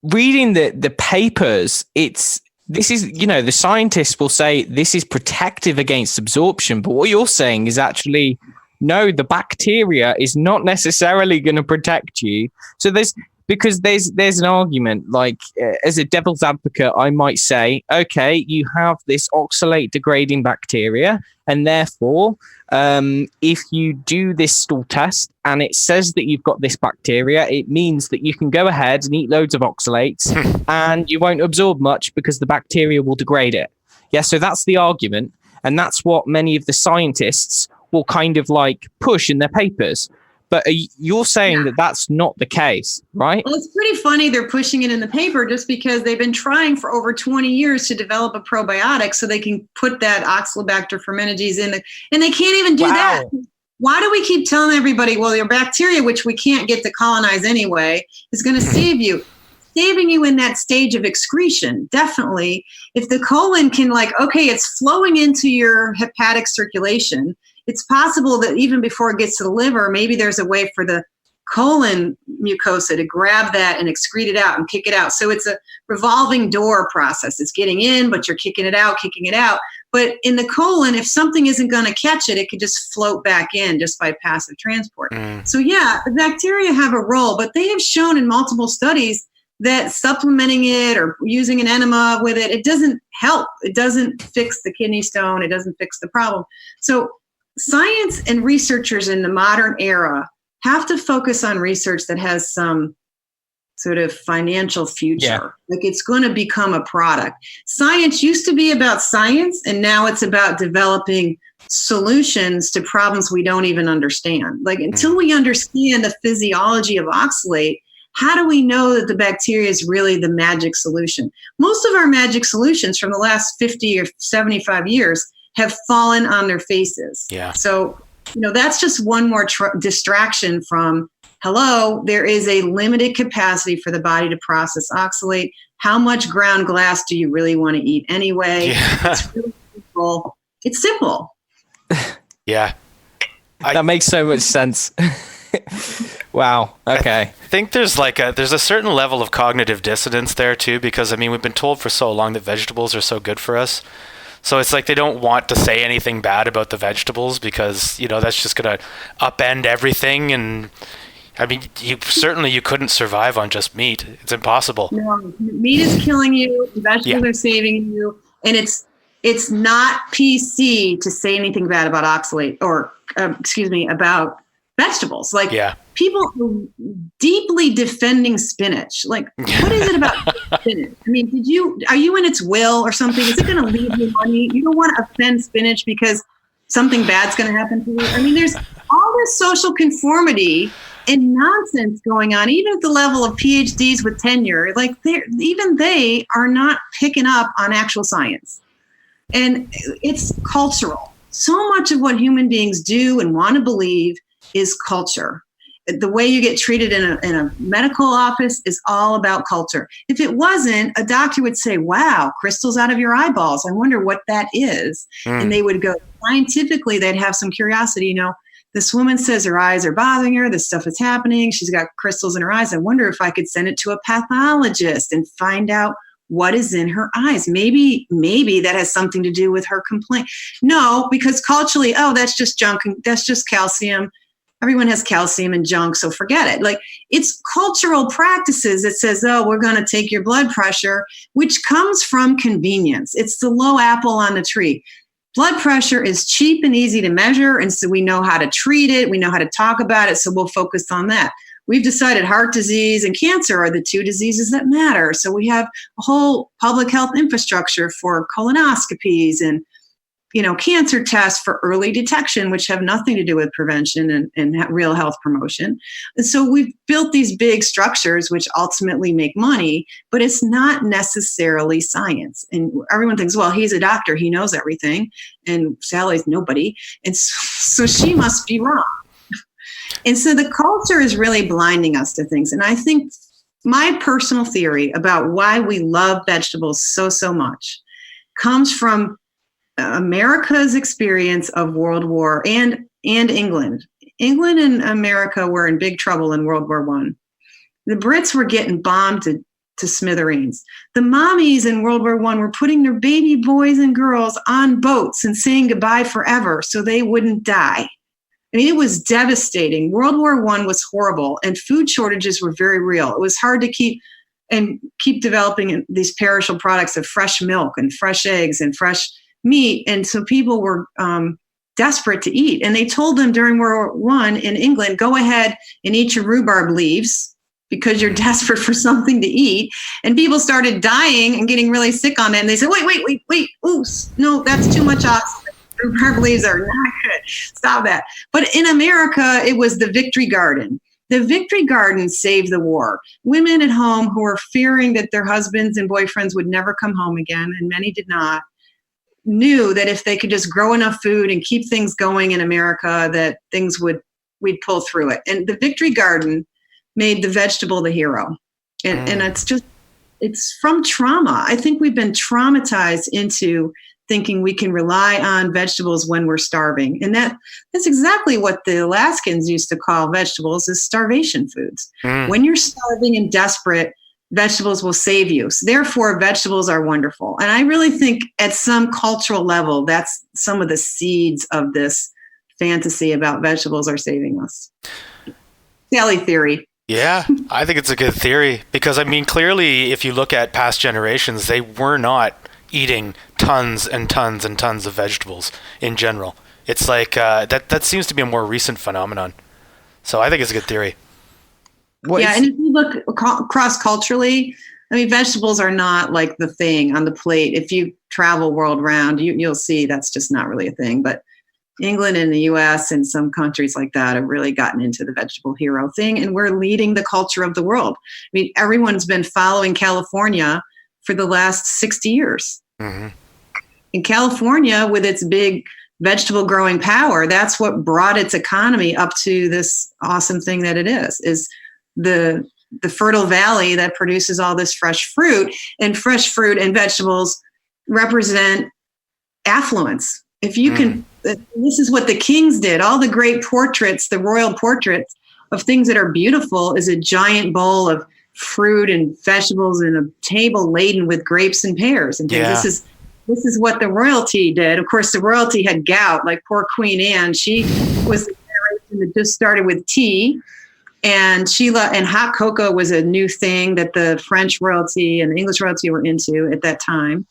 reading the papers, the scientists will say this is protective against absorption, but what you're saying is actually, no, the bacteria is not necessarily going to protect you. So there's an argument, like as a devil's advocate, I might say, okay, you have this oxalate degrading bacteria, and therefore, if you do this stool test and it says that you've got this bacteria, it means that you can go ahead and eat loads of oxalates and you won't absorb much because the bacteria will degrade it. Yeah, so that's the argument. And that's what many of the scientists will kind of like push in their papers. But you're saying that that's not the case, right? Well, it's pretty funny they're pushing it in the paper just because they've been trying for over 20 years to develop a probiotic so they can put that Oxalobacter fermentages in and they can't even do that. Why do we keep telling everybody, well, your bacteria, which we can't get to colonize anyway, is going to save you? Saving you in that stage of excretion, definitely. If the colon can it's flowing into your hepatic circulation, it's possible that even before it gets to the liver, maybe there's a way for the colon mucosa to grab that and excrete it out and kick it out. So it's a revolving door process. It's getting in, but you're kicking it out. But in the colon, if something isn't going to catch it, it could just float back in just by passive transport. So yeah, the bacteria have a role, but they have shown in multiple studies that supplementing it or using an enema with it doesn't help. It doesn't fix the kidney stone. It doesn't fix the problem. So science and researchers in the modern era have to focus on research that has some sort of financial future. Yeah. Like it's going to become a product. Science used to be about science, and now it's about developing solutions to problems we don't even understand. Like until we understand the physiology of oxalate, how do we know that the bacteria is really the magic solution? Most of our magic solutions from the last 50 or 75 years have fallen on their faces. Yeah. So, that's just one more distraction from, hello, there is a limited capacity for the body to process oxalate. How much ground glass do you really want to eat anyway? Yeah. It's really simple. It's simple. Yeah. That makes so much sense. Wow. Okay. I think there's a certain level of cognitive dissonance there too, because we've been told for so long that vegetables are so good for us. So it's like they don't want to say anything bad about the vegetables because, that's just going to upend everything. And you couldn't survive on just meat. It's impossible. No, meat is killing you. Vegetables are saving you. And it's not PC to say anything bad about oxalate or, about vegetables. People are deeply defending spinach. What is it about spinach? Are you in its will or something? Is it going to leave you money? You don't want to offend spinach because something bad's going to happen to you. There's all this social conformity and nonsense going on, even at the level of PhDs with tenure. Even they are not picking up on actual science. And it's cultural. So much of what human beings do and want to believe is culture. The way you get treated in a medical office is all about culture. If it wasn't, a doctor would say, wow, crystals out of your eyeballs. I wonder what that is. And they would go, scientifically, they'd have some curiosity. This woman says her eyes are bothering her. This stuff is happening. She's got crystals in her eyes. I wonder if I could send it to a pathologist and find out what is in her eyes. Maybe that has something to do with her complaint. No, because culturally, that's just junk. That's just calcium. Everyone has calcium and junk, so forget it. It's cultural practices that says, we're going to take your blood pressure, which comes from convenience. It's the low apple on the tree. Blood pressure is cheap and easy to measure, and so we know how to treat it. We know how to talk about it, so we'll focus on that. We've decided heart disease and cancer are the two diseases that matter. So we have a whole public health infrastructure for colonoscopies and cancer tests for early detection, which have nothing to do with prevention and real health promotion. And so we've built these big structures which ultimately make money, but it's not necessarily science. And everyone thinks, well, he's a doctor, he knows everything, and Sally's nobody. And so she must be wrong. And so the culture is really blinding us to things. And I think my personal theory about why we love vegetables so much comes from America's experience of World War and England. England and America were in big trouble in World War I. The Brits were getting bombed to smithereens. The mommies in World War I were putting their baby boys and girls on boats and saying goodbye forever so they wouldn't die. I mean, it was devastating. World War I was horrible, and food shortages were very real. It was hard to keep developing these perishable products of fresh milk and fresh eggs and fresh meat. And so people were desperate to eat. And they told them during World War I in England, go ahead and eat your rhubarb leaves because you're desperate for something to eat. And people started dying and getting really sick on it. And they said, wait, ooh, no, that's too much oxalate. Rhubarb leaves are not good. Stop that. But in America, it was the Victory Garden. The Victory Garden saved the war. Women at home who were fearing that their husbands and boyfriends would never come home again, and many did not, knew that if they could just grow enough food and keep things going in America, that we'd pull through it. And the Victory Garden made the vegetable the hero. And it's from trauma. I think we've been traumatized into thinking we can rely on vegetables when we're starving. And that's exactly what the Alaskans used to call vegetables, is starvation foods. When you're starving and desperate, vegetables will save you. So therefore, vegetables are wonderful. And I really think at some cultural level, that's some of the seeds of this fantasy about vegetables are saving us. Sally theory. Yeah, I think it's a good theory because, I mean, clearly, if you look at past generations, they were not eating tons and tons and tons of vegetables in general. It's like that seems to be a more recent phenomenon. So I think it's a good theory. And if you look cross-culturally, I mean, vegetables are not like the thing on the plate. If you travel world round, you'll see that's just not really a thing. But England and the US and some countries like that have really gotten into the vegetable hero thing, and we're leading the culture of the world. I mean, everyone's been following California for the last 60 years. Mm-hmm. In California, with its big vegetable growing power, that's what brought its economy up to this awesome thing that it is the fertile valley that produces all this fresh fruit. And fresh fruit and vegetables represent affluence. If you can, this is what the kings did. All the great portraits, the royal portraits of things that are beautiful, is a giant bowl of fruit and vegetables and a table laden with grapes and pears and things. Yeah. This is what the royalty did. Of course, the royalty had gout, like poor Queen Anne. She was the generation that just started with tea, and and hot cocoa was a new thing that the French royalty and the English royalty were into at that time.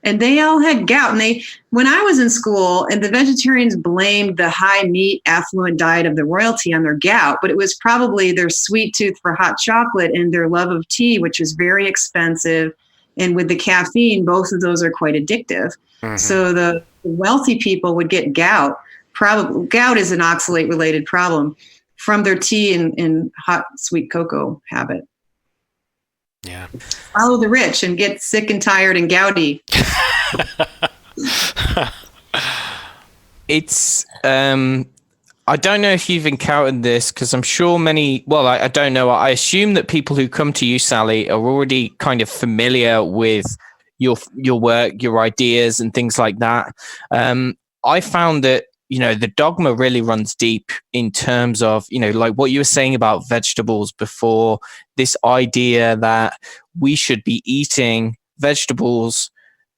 And they all had gout. And when I was in school, and the vegetarians blamed the high meat, affluent diet of the royalty on their gout, but it was probably their sweet tooth for hot chocolate and their love of tea, which is very expensive. And with the caffeine, both of those are quite addictive. Mm-hmm. So the wealthy people would get gout. Gout is an oxalate-related problem from their tea and hot sweet cocoa habit. Yeah. Follow the rich and get sick and tired and gouty. It's I don't know if you've encountered this, because I'm sure I don't know. I assume that people who come to you, Sally, are already kind of familiar with your work, your ideas and things like that. I found that, the dogma really runs deep in terms of, like what you were saying about vegetables before, this idea that we should be eating vegetables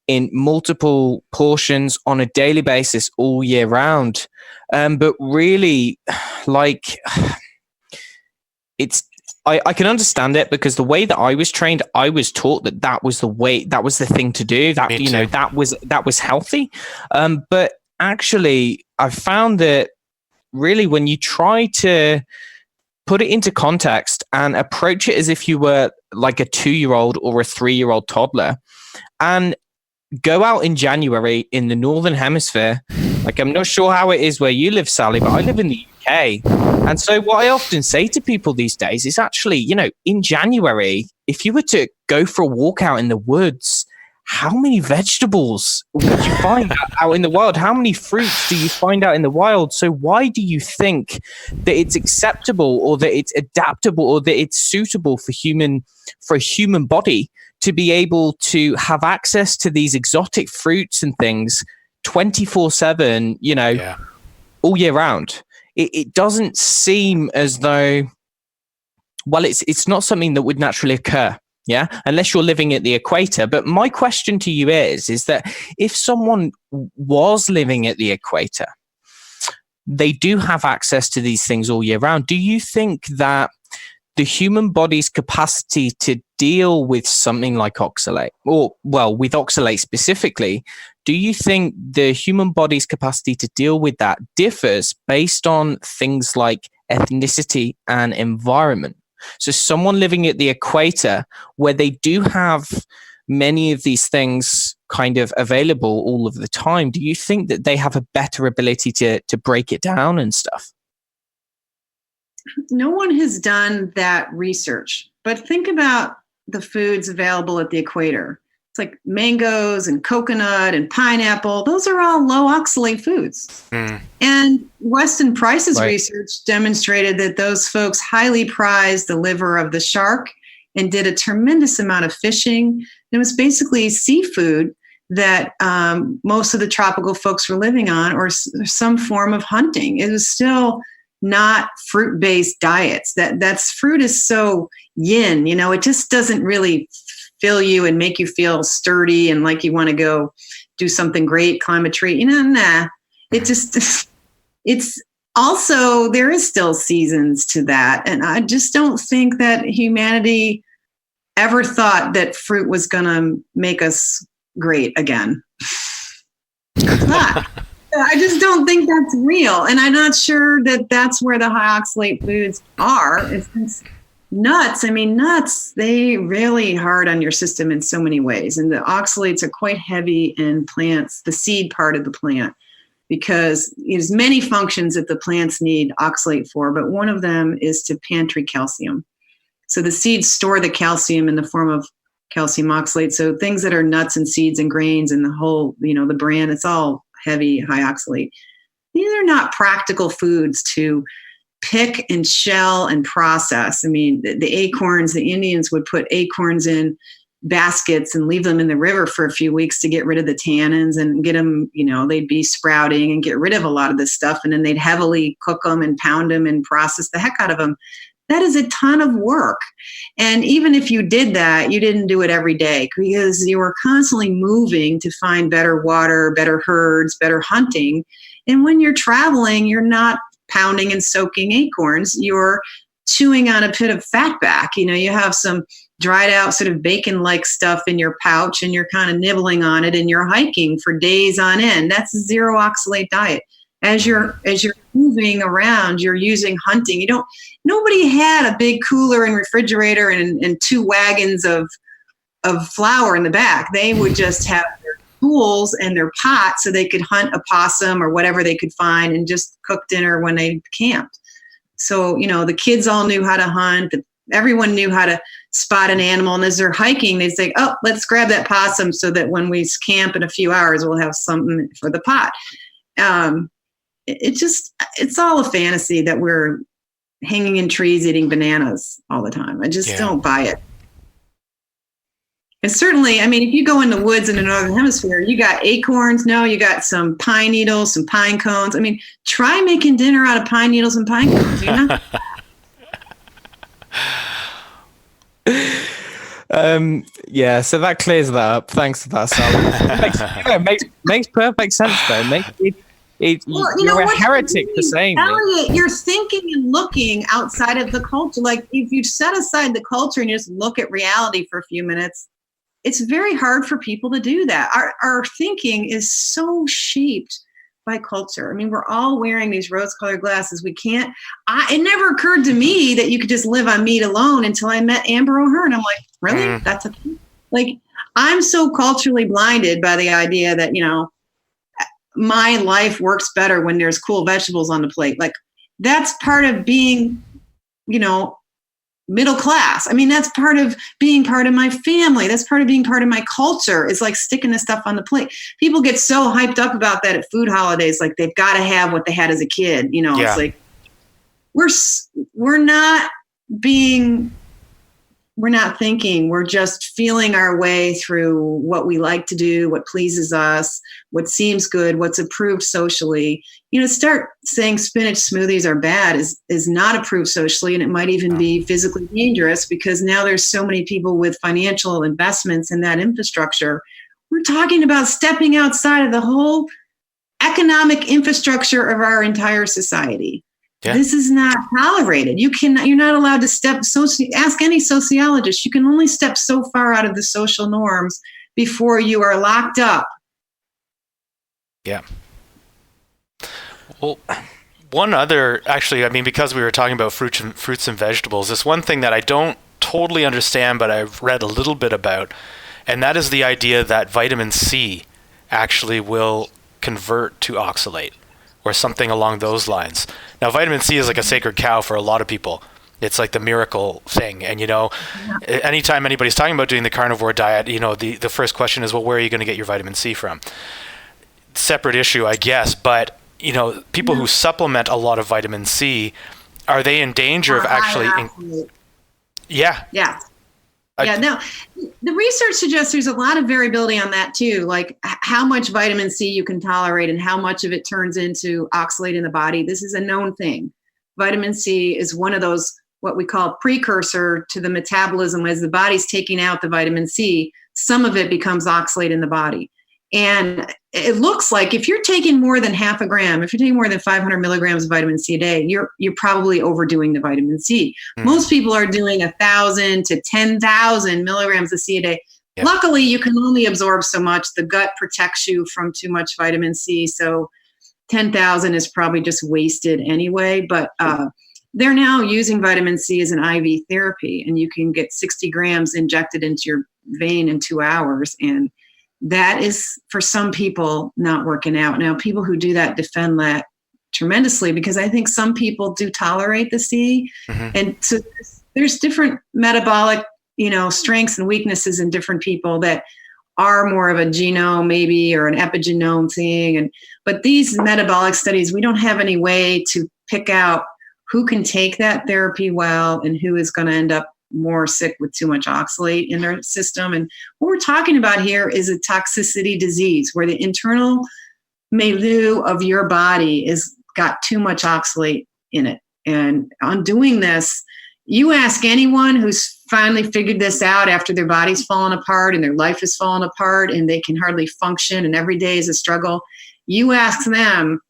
in multiple portions on a daily basis all year round. But really, like, I can understand it, because the way that I was trained, I was taught that was the thing to do, that, that was healthy. But actually, I found that really when you try to put it into context and approach it as if you were like a 2-year-old or a 3-year-old toddler, and go out in January in the Northern Hemisphere. Like, I'm not sure how it is where you live, Sally, but I live in the UK. And so what I often say to people these days is actually, you know, in January, if you were to go for a walk out in the woods, how many vegetables would you find out in the wild? How many fruits do you find out in the wild? So why do you think that it's acceptable, or that it's adaptable, or that it's suitable for a human body to be able to have access to these exotic fruits and things 24/7, you know, all year round? It doesn't seem as though, well, it's not something that would naturally occur. Yeah, unless you're living at the equator. But my question to you is that if someone was living at the equator, they do have access to these things all year round. Do you think that the human body's capacity to deal with something like oxalate, or, well, with oxalate specifically, do you think the human body's capacity to deal with that differs based on things like ethnicity and environment? So someone living at the equator, where they do have many of these things kind of available all of the time, do you think that they have a better ability to break it down and stuff? No one has done that research, but think about the foods available at the equator. It's like mangoes and coconut and pineapple. Those are all low oxalate foods. And Weston Price's research demonstrated that those folks highly prized the liver of the shark and did a tremendous amount of fishing. It was basically seafood that most of the tropical folks were living on, or some form of hunting. It was still not fruit-based diets. That's fruit is so yin, you know, it just doesn't really fill you and make you feel sturdy and like you want to go do something great, climb a tree. You know, nah. It's also, there is still seasons to that. And I just don't think that humanity ever thought that fruit was going to make us great again. It's not. I just don't think that's real. And I'm not sure that that's where the high oxalate foods are. It's nuts. I mean, nuts, they really hard on your system in so many ways. And the oxalates are quite heavy in plants, the seed part of the plant, because there's many functions that the plants need oxalate for, but one of them is to pantry calcium. So the seeds store the calcium in the form of calcium oxalate. So things that are nuts and seeds and grains and the whole, you know, the bran, it's all heavy, high oxalate. These are not practical foods to pick and shell and process. I mean, the acorns, the Indians would put acorns in baskets and leave them in the river for a few weeks to get rid of the tannins and get them, you know, they'd be sprouting and get rid of a lot of this stuff. And then they'd heavily cook them and pound them and process the heck out of them. That is a ton of work. And even if you did that, you didn't do it every day, because you were constantly moving to find better water, better herds, better hunting. And when you're traveling, you're not pounding and soaking acorns. You're chewing on a bit of fat back. You know, you have some dried out sort of bacon-like stuff in your pouch and you're kind of nibbling on it and you're hiking for days on end. That's a zero oxalate diet. As you're moving around, you're using hunting. Nobody had a big cooler and refrigerator and two wagons of flour in the back. They would just have their tools and their pot so they could hunt a possum or whatever they could find and just cook dinner when they camped. So, you know, the kids all knew how to hunt. Everyone knew how to spot an animal. And as they're hiking, they say, oh, let's grab that possum so that when we camp in a few hours, we'll have something for the pot. It's all a fantasy that we're hanging in trees eating bananas all the time. I just don't buy it. And certainly, I mean, if you go in the woods in the Northern Hemisphere, you got acorns. No, you got some pine needles, some pine cones. I mean, try making dinner out of pine needles and pine cones, you know? Yeah, so that clears that up. Thanks for that, Sally. makes perfect sense, though. You're a heretic for saying Elliot, you're thinking and looking outside of the culture. Like, if you set aside the culture and you just look at reality for a few minutes, it's very hard for people to do that. Our thinking is so shaped by culture. I mean, we're all wearing these rose-colored glasses. It never occurred to me that you could just live on meat alone until I met Amber O'Hearn. I'm like, really? That's a thing? Like, I'm so culturally blinded by the idea that, my life works better when there's cool vegetables on the plate. Like, that's part of being, middle class. I mean, that's part of being part of my family. That's part of being part of my culture, is like sticking the stuff on the plate. People get so hyped up about that at food holidays. Like, they've got to have what they had as a kid. It's like, we're not thinking, we're just feeling our way through what we like to do, what pleases us, what seems good, what's approved socially. Start saying spinach smoothies are bad is not approved socially, and it might even be physically dangerous, because now there's so many people with financial investments in that infrastructure. We're talking about stepping outside of the whole economic infrastructure of our entire society. Yeah. This is not tolerated. You're not allowed to ask any sociologist. You can only step so far out of the social norms before you are locked up. Yeah. Well, one other, actually, I mean, because we were talking about fruits and vegetables, this one thing that I don't totally understand, but I've read a little bit about, and that is the idea that vitamin C actually will convert to oxalate, or something along those lines. Now, vitamin C is like a sacred cow for a lot of people. It's like the miracle thing. And, anytime anybody's talking about doing the carnivore diet, the first question is, well, where are you going to get your vitamin C from? Separate issue, I guess. But, people who supplement a lot of vitamin C, are they in danger of actually... Yeah. Now, the research suggests there's a lot of variability on that too, like how much vitamin C you can tolerate and how much of it turns into oxalate in the body. This is a known thing. Vitamin C is one of those, what we call precursor to the metabolism. As the body's taking out the vitamin C, some of it becomes oxalate in the body. And it looks like if you're taking more than half a gram, if you're taking more than 500 milligrams of vitamin C a day, you're probably overdoing the vitamin C. Most people are doing 1,000 to 10,000 milligrams of C a day. Yep. Luckily, you can only absorb so much. The gut protects you from too much vitamin C. So 10,000 is probably just wasted anyway. But they're now using vitamin C as an IV therapy, and you can get 60 grams injected into your vein in 2 hours. And that is, for some people, not working out. Now, people who do that defend that tremendously, because I think some people do tolerate the C. Mm-hmm. And so there's different metabolic, strengths and weaknesses in different people that are more of a genome maybe, or an epigenome thing. But these metabolic studies, we don't have any way to pick out who can take that therapy well and who is going to end up more sick with too much oxalate in their system. And what we're talking about here is a toxicity disease where the internal milieu of your body is got too much oxalate in it. And on doing this, you ask anyone who's finally figured this out after their body's fallen apart and their life is fallen apart and they can hardly function and every day is a struggle, you ask them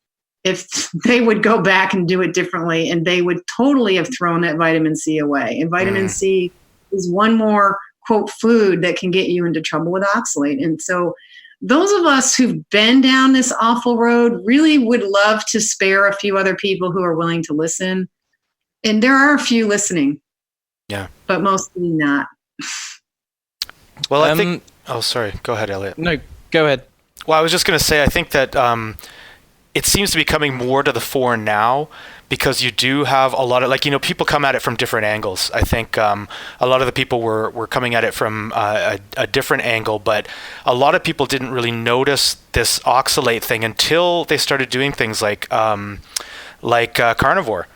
if they would go back and do it differently, and they would totally have thrown that vitamin C away. And vitamin C is one more, quote, food that can get you into trouble with oxalate. And so those of us who've been down this awful road really would love to spare a few other people who are willing to listen. And there are a few listening. Yeah. But mostly not. Well, I think... Oh, sorry. Go ahead, Elliot. No, go ahead. Well, I was just going to say, I think that... it seems to be coming more to the fore now, because you do have a lot of, people come at it from different angles. I think a lot of the people were coming at it from a different angle, but a lot of people didn't really notice this oxalate thing until they started doing things like carnivore.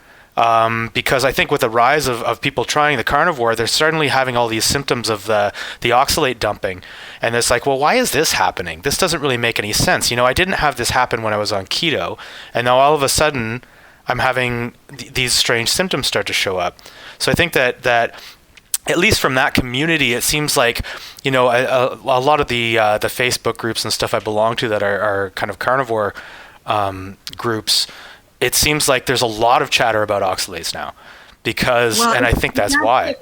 Because I think with the rise of people trying the carnivore, they're certainly having all these symptoms of the oxalate dumping. And it's like, well, why is this happening? This doesn't really make any sense. I didn't have this happen when I was on keto. And now all of a sudden, I'm having these strange symptoms start to show up. So I think that at least from that community, it seems like, a lot of the Facebook groups and stuff I belong to that are kind of carnivore groups, it seems like there's a lot of chatter about oxalates now, and I think that's why.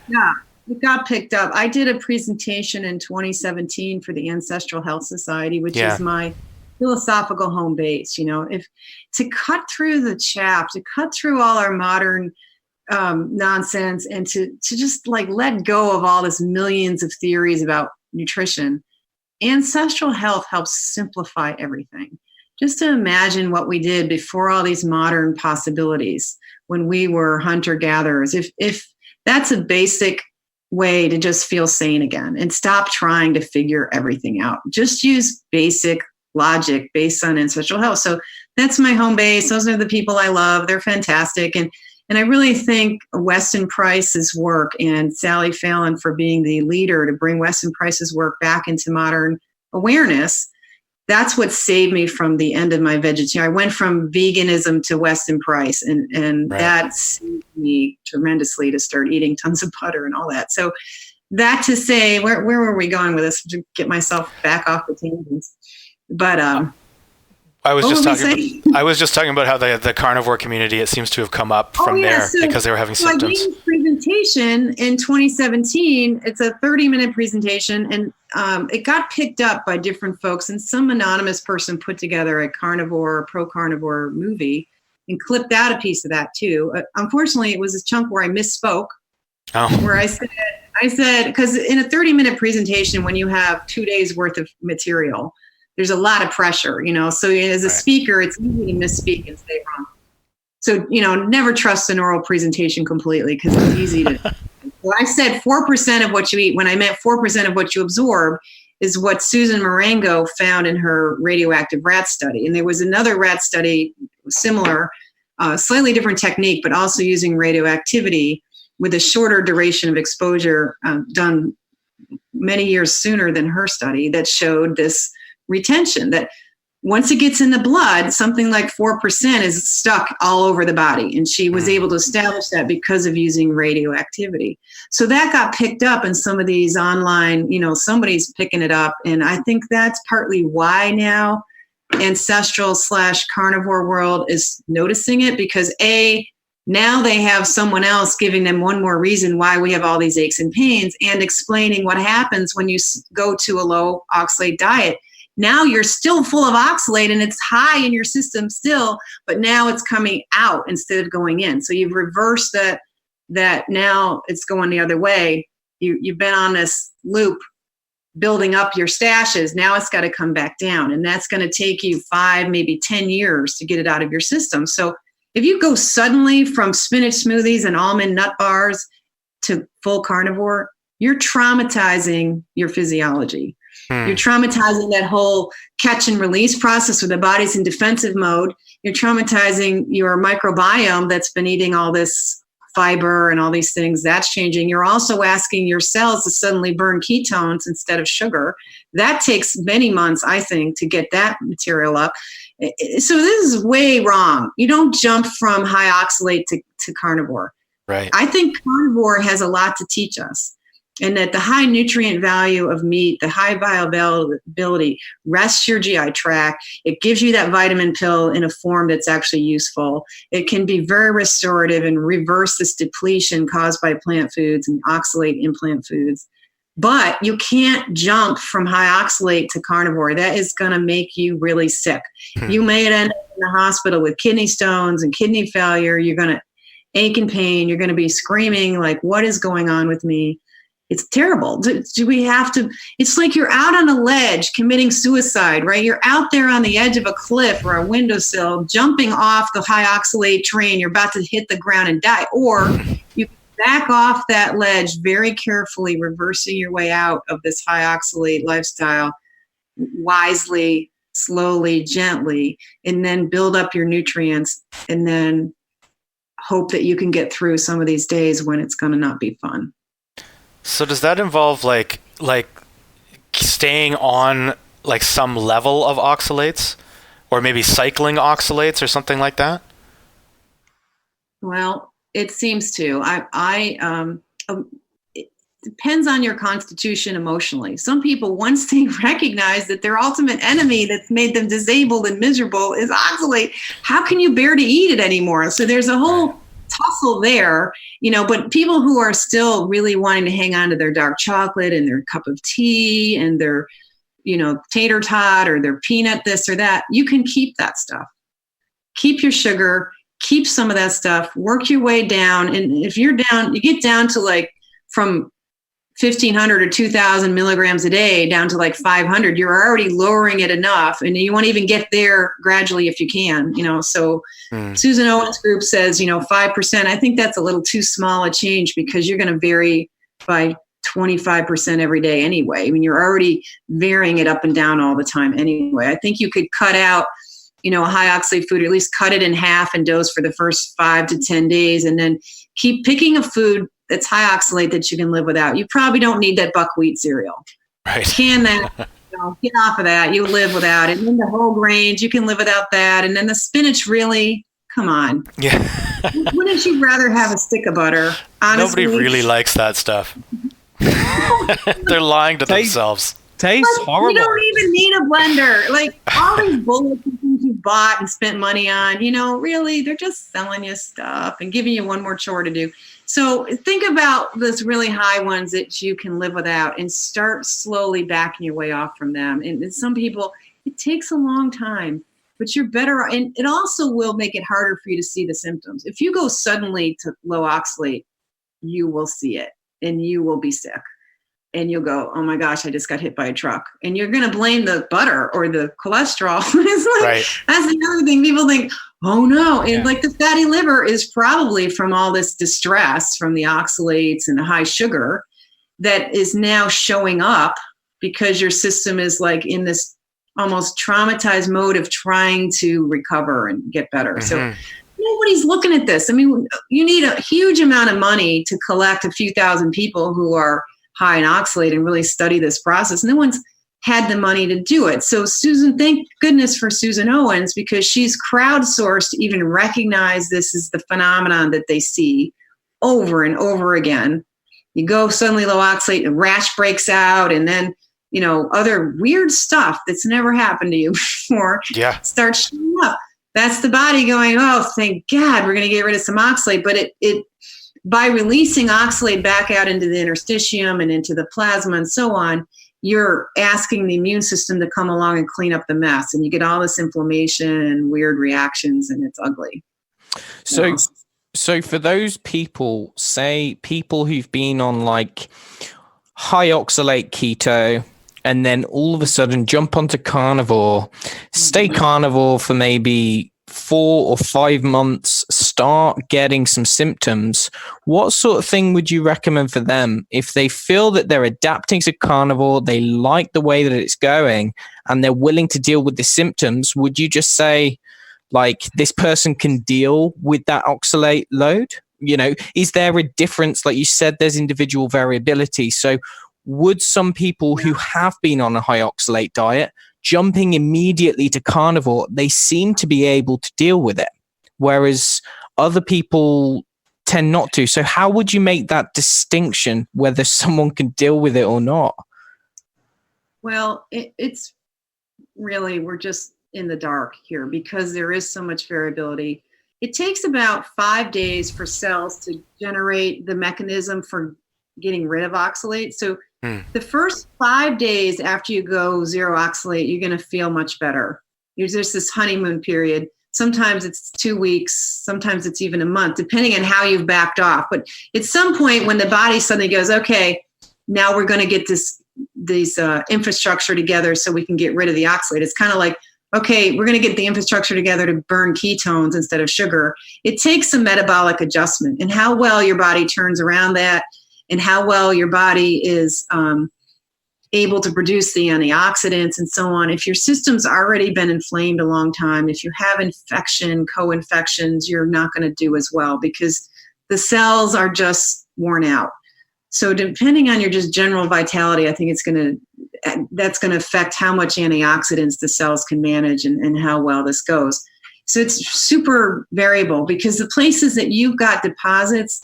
It got picked up. I did a presentation in 2017 for the Ancestral Health Society, which is my philosophical home base. If to cut through the chaff, to cut through all our modern nonsense, and to just let go of all this millions of theories about nutrition, ancestral health helps simplify everything. Just to imagine what we did before all these modern possibilities when we were hunter-gatherers. If that's a basic way to just feel sane again and stop trying to figure everything out. Just use basic logic based on ancestral health. So that's my home base. Those are the people I love. They're fantastic. And I really think Weston Price's work and Sally Fallon for being the leader to bring Weston Price's work back into modern awareness. That's what saved me from the end of my vegetarian. I went from veganism to Weston Price, and right. That saved me tremendously to start eating tons of butter and all that. So that to say, where were we going with this? To get myself back off the tangents. But I was just talking about how the carnivore community, it seems to have come up from there because they were having symptoms. I gave a presentation in 2017. It's a 30-minute presentation, and it got picked up by different folks, and some anonymous person put together a pro-carnivore movie and clipped out a piece of that too. Unfortunately, it was a chunk where I misspoke, where I said, because in a 30-minute presentation, when you have 2 days worth of material, there's a lot of pressure, so as a speaker, it's easy to misspeak and say wrong. So, never trust an oral presentation completely because it's easy to. Well, I said 4% of what you eat when I meant 4% of what you absorb is what Susan Marengo found in her radioactive rat study. And there was another rat study, similar, slightly different technique, but also using radioactivity with a shorter duration of exposure done many years sooner than her study that showed this retention that once it gets in the blood, something like 4% is stuck all over the body. And she was able to establish that because of using radioactivity. So that got picked up in some of these online, somebody's picking it up. And I think that's partly why now ancestral/carnivore world is noticing it, because now they have someone else giving them one more reason why we have all these aches and pains and explaining what happens when you go to a low oxalate diet. Now you're still full of oxalate and it's high in your system still, but now it's coming out instead of going in. So you've reversed that now it's going the other way. You've been on this loop building up your stashes. Now it's got to come back down, and that's going to take you 5, maybe 10 years to get it out of your system. So if you go suddenly from spinach smoothies and almond nut bars to full carnivore, you're traumatizing your physiology. You're traumatizing that whole catch and release process where the body's in defensive mode. You're traumatizing your microbiome that's been eating all this fiber and all these things. That's changing. You're also asking your cells to suddenly burn ketones instead of sugar. That takes many months, I think, to get that material up. So this is way wrong. You don't jump from high oxalate to carnivore. Right. I think carnivore has a lot to teach us. And that the high nutrient value of meat, the high bioavailability, rests your GI tract. It gives you that vitamin pill in a form that's actually useful. It can be very restorative and reverse this depletion caused by plant foods and oxalate in plant foods. But you can't jump from high oxalate to carnivore. That is going to make you really sick. You may end up in the hospital with kidney stones and kidney failure. You're going to ache and pain. You're going to be screaming like, what is going on with me? It's terrible. Do we have to? It's like you're out on a ledge committing suicide, right? You're out there on the edge of a cliff or a windowsill, jumping off the high oxalate train. You're about to hit the ground and die. Or you back off that ledge very carefully, reversing your way out of this high oxalate lifestyle wisely, slowly, gently, and then build up your nutrients and then hope that you can get through some of these days when it's going to not be fun. So does that involve like staying on like some level of oxalates, or maybe cycling oxalates or something like that? Well, it seems to. It depends on your constitution emotionally. Some people, once they recognize that their ultimate enemy that's made them disabled and miserable is oxalate, how can you bear to eat it anymore? So there's a whole tussle there, but people who are still really wanting to hang on to their dark chocolate and their cup of tea and their, tater tot or their peanut this or that, you can keep that stuff. Keep your sugar, keep some of that stuff, work your way down. And if you're down, you get down to like from 1,500 or 2,000 milligrams a day down to like 500, you're already lowering it enough. And you want to even get there gradually if you can, so Susan Owens' group says, 5%. I think that's a little too small a change because you're going to vary by 25% every day anyway. I mean, you're already varying it up and down all the time anyway. I think you could cut out, a high oxalate food, or at least cut it in half and dose for the first 5 to 10 days, and then keep picking a food that's high oxalate that you can live without. You probably don't need that buckwheat cereal. Right. Can that, get off of that. You live without it. And then the whole grains, you can live without that. And then the spinach, really, come on. Yeah. Wouldn't you rather have a stick of butter? Honestly, Nobody really likes that stuff. They're lying to themselves. Tastes horrible. You don't even need a blender. Like all these bullets you bought and spent money on, really, they're just selling you stuff and giving you one more chore to do. So think about those really high ones that you can live without and start slowly backing your way off from them. And some people, it takes a long time, but you're better. And it also will make it harder for you to see the symptoms. If you go suddenly to low oxalate, you will see it and you will be sick. And you'll go, oh my gosh, I just got hit by a truck. And you're going to blame the butter or the cholesterol. It's like, right. That's the other thing. People think, oh no. And like the fatty liver is probably from all this distress from the oxalates and the high sugar that is now showing up because your system is like in this almost traumatized mode of trying to recover and get better. Mm-hmm. So nobody's looking at this. I mean, you need a huge amount of money to collect a few thousand people who are high in oxalate and really study this process. No one's had the money to do it. So Susan, thank goodness for Susan Owens, because she's crowdsourced to even recognize this is the phenomenon that they see over and over again. You go suddenly low oxalate, a rash breaks out, and then, other weird stuff that's never happened to you before starts showing up. That's the body going, oh, thank God, we're going to get rid of some oxalate. But it by releasing oxalate back out into the interstitium and into the plasma and so on, you're asking the immune system to come along and clean up the mess. And you get all this inflammation and weird reactions, and it's ugly. So for those people, say people who've been on like high oxalate keto, and then all of a sudden jump onto carnivore, stay carnivore for maybe 4 or 5 months, start getting some symptoms, what sort of thing would you recommend for them if they feel that they're adapting to carnivore, they like the way that it's going, and they're willing to deal with the symptoms? Would you just say, like, this person can deal with that oxalate load? Is there a difference? Like you said, there's individual variability. So would some people who have been on a high oxalate diet jumping immediately to carnivore, they seem to be able to deal with it, whereas other people tend not to? So how would you make that distinction, whether someone can deal with it or not? Well, it's really, we're just in the dark here because there is so much variability. It takes about 5 days for cells to generate the mechanism for getting rid of oxalate. So the first 5 days after you go zero oxalate, you're going to feel much better. There's just this honeymoon period. Sometimes it's 2 weeks, sometimes it's even a month, depending on how you've backed off. But at some point when the body suddenly goes, okay, now we're going to get this infrastructure together so we can get rid of the oxalate. It's kind of like, okay, we're going to get the infrastructure together to burn ketones instead of sugar. It takes some metabolic adjustment, and how well your body turns around that, and how well your body is able to produce the antioxidants and so on. If your system's already been inflamed a long time, if you have infection, co-infections, you're not going to do as well because the cells are just worn out. So depending on your just general vitality, I think that's going to affect how much antioxidants the cells can manage and how well this goes. So it's super variable because the places that you've got deposits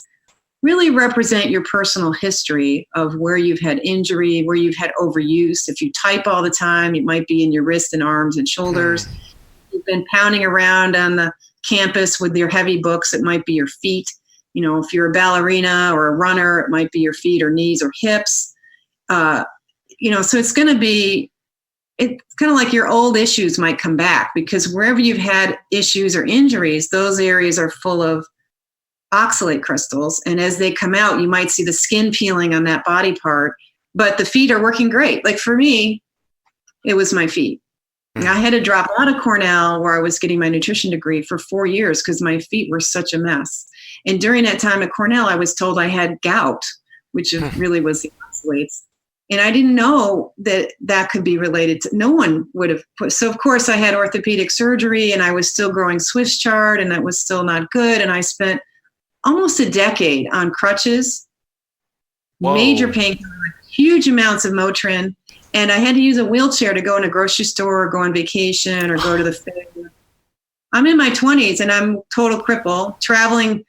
really represent your personal history of where you've had injury, where you've had overuse. If you type all the time, it might be in your wrists and arms and shoulders. You've been pounding around on the campus with your heavy books, it might be your feet. If you're a ballerina or a runner, it might be your feet or knees or hips. So it's going to be, it's kind of like your old issues might come back because wherever you've had issues or injuries, those areas are full of oxalate crystals. And as they come out, you might see the skin peeling on that body part, but the feet are working great. Like for me, it was my feet. I had to drop out of Cornell, where I was getting my nutrition degree, for 4 years because my feet were such a mess. And during that time at Cornell, I was told I had gout, which really was the oxalates. And I didn't know that that could be related to, no one would have put. So of course I had orthopedic surgery, and I was still growing Swiss chard, and that was still not good. And I spent almost a decade on crutches, major pain, huge amounts of Motrin. And I had to use a wheelchair to go in a grocery store or go on vacation or go to the fair. I'm in my 20s and I'm total cripple, traveling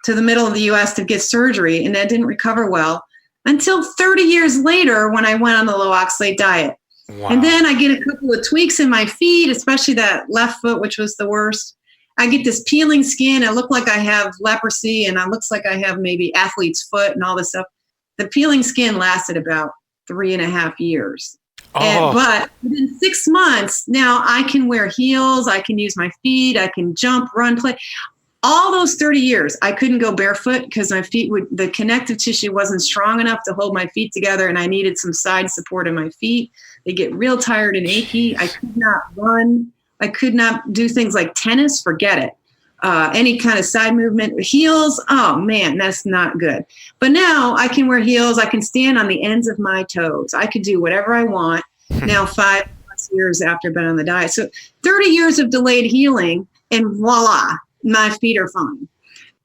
to the middle of the US to get surgery, and that didn't recover well until 30 years later when I went on the low oxalate diet. Wow. And then I get a couple of tweaks in my feet, especially that left foot, which was the worst. I get this peeling skin. I look like I have leprosy, and it looks like I have maybe athlete's foot and all this stuff. The peeling skin lasted about 3.5 years. But within 6 months, now I can wear heels, I can use my feet, I can jump, run, play. All those 30 years, I couldn't go barefoot because my feet the connective tissue wasn't strong enough to hold my feet together, and I needed some side support in my feet. They get real tired and achy. I could not run. I could not do things like tennis, forget it. Any kind of side movement. Heels, oh man, that's not good. But now I can wear heels. I can stand on the ends of my toes. I could do whatever I want now 5+ years after I've been on the diet. So 30 years of delayed healing, and voila, my feet are fine.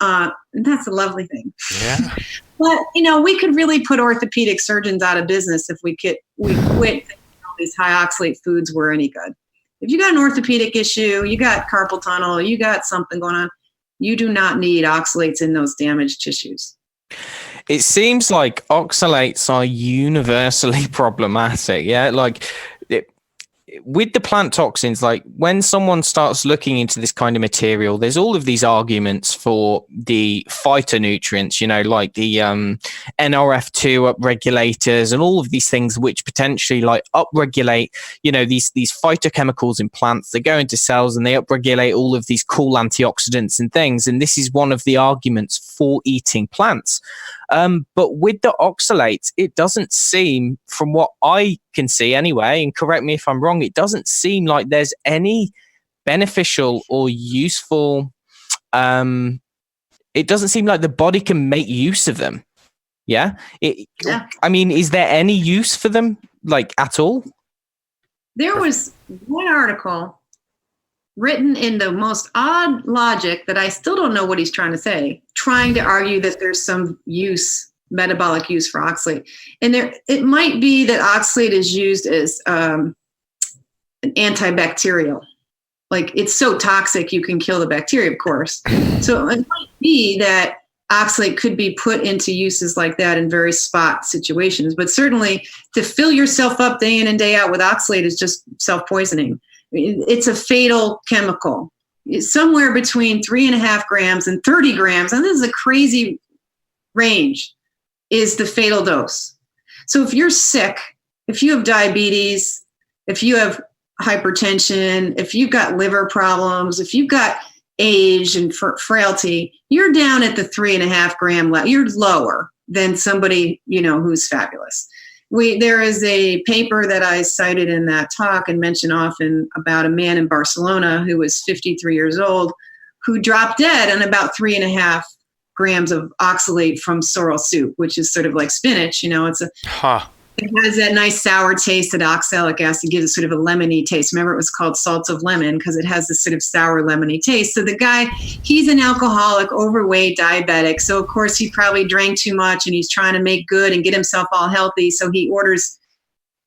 And that's a lovely thing. Yeah. But, we could really put orthopedic surgeons out of business if we quit thinking all these high oxalate foods were any good. If you got an orthopedic issue, you got carpal tunnel, you got something going on, you do not need oxalates in those damaged tissues. It seems like oxalates are universally problematic. Yeah. Like with the plant toxins, like when someone starts looking into this kind of material, there's all of these arguments for the phytonutrients, like the NRF2 upregulators and all of these things which potentially like upregulate, these phytochemicals in plants. They go into cells and they upregulate all of these cool antioxidants and things. And this is one of the arguments for eating plants. But with the oxalates, it doesn't seem, from what I can see anyway, and correct me if I'm wrong, it doesn't seem like there's any beneficial or useful, it doesn't seem like the body can make use of them. Yeah? I mean, is there any use for them, like, at all? There was one article written in the most odd logic that I still don't know what he's trying to say, trying to argue that there's some metabolic use for oxalate. And it might be that oxalate is used as an antibacterial. Like, it's so toxic you can kill the bacteria, of course. So it might be that oxalate could be put into uses like that in very spot situations. But certainly to fill yourself up day in and day out with oxalate is just self-poisoning. It's a fatal chemical. It's somewhere between 3.5 grams and 30 grams, and this is a crazy range, is the fatal dose. So if you're sick, if you have diabetes, if you have hypertension, if you've got liver problems, if you've got age and frailty, you're down at the 3.5 gram level. You're lower than somebody, who's fabulous. There is a paper that I cited in that talk and mention often about a man in Barcelona who was 53 years old who dropped dead on about 3.5 grams of oxalate from sorrel soup, which is sort of like spinach. It has that nice sour taste that oxalic acid gives it, sort of a lemony taste. Remember, it was called salts of lemon because it has this sort of sour lemony taste. So the guy, he's an alcoholic, overweight, diabetic. So of course he probably drank too much and he's trying to make good and get himself all healthy. So he orders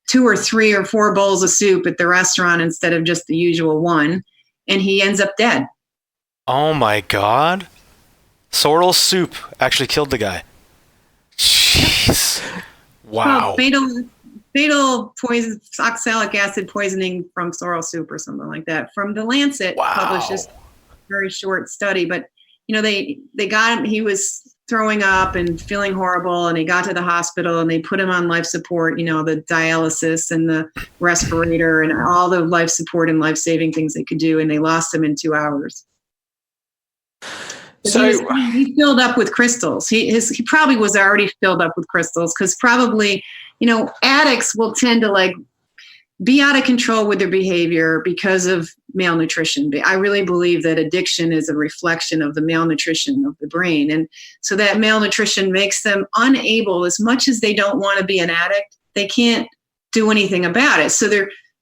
2 or 3 or 4 bowls of soup at the restaurant instead of just the usual one. And he ends up dead. Oh my God. Sorrel soup actually killed the guy. Jeez. Wow. Fatal poison, oxalic acid poisoning from sorrel soup or something like that. From the Lancet, published this very short study. But, they got him, he was throwing up and feeling horrible, and he got to the hospital and they put him on life support, the dialysis and the respirator and all the life support and life-saving things they could do. And they lost him in 2 hours. So he filled up with crystals. He probably was already filled up with crystals because probably, addicts will tend to like be out of control with their behavior because of malnutrition. I really believe that addiction is a reflection of the malnutrition of the brain. And so that malnutrition makes them unable, as much as they don't want to be an addict, they can't do anything about it. So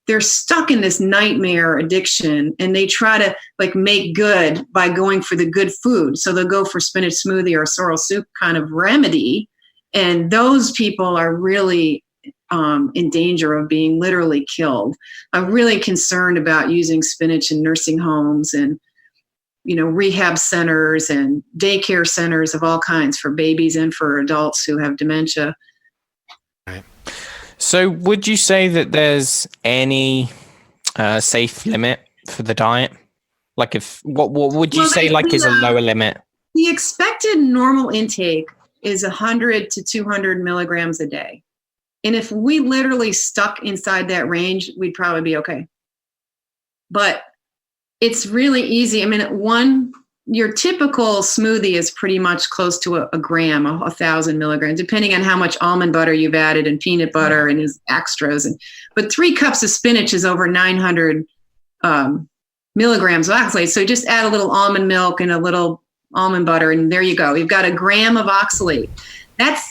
they're stuck in this nightmare addiction, and they try to like make good by going for the good food. So they'll go for spinach smoothie or sorrel soup kind of remedy. And those people are really in danger of being literally killed. I'm really concerned about using spinach in nursing homes and, rehab centers and daycare centers of all kinds for babies and for adults who have dementia. Right. So would you say that there's any safe limit for the diet? Like what would you say is a lower limit? The expected normal intake is 100 to 200 milligrams a day. And if we literally stuck inside that range, we'd probably be okay. But it's really easy. I mean, your typical smoothie is pretty much close to a gram, 1,000 milligrams, depending on how much almond butter you've added and peanut butter and his extras. But 3 cups of spinach is over 900 milligrams of oxalate. So just add a little almond milk and a little almond butter, and there you go. You've got a gram of oxalate. That's,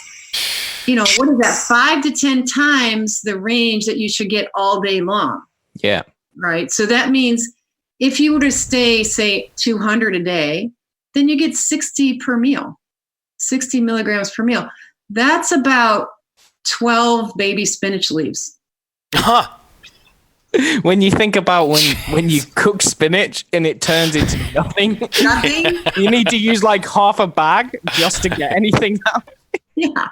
what is that? 5 to 10 times the range that you should get all day long. Yeah. Right. So that means if you were to stay, say, 200 a day, then you get 60 per meal, 60 milligrams per meal. That's about 12 baby spinach leaves. Huh. When you think about when you cook spinach and it turns into nothing, you need to use like half a bag just to get anything out. Yeah.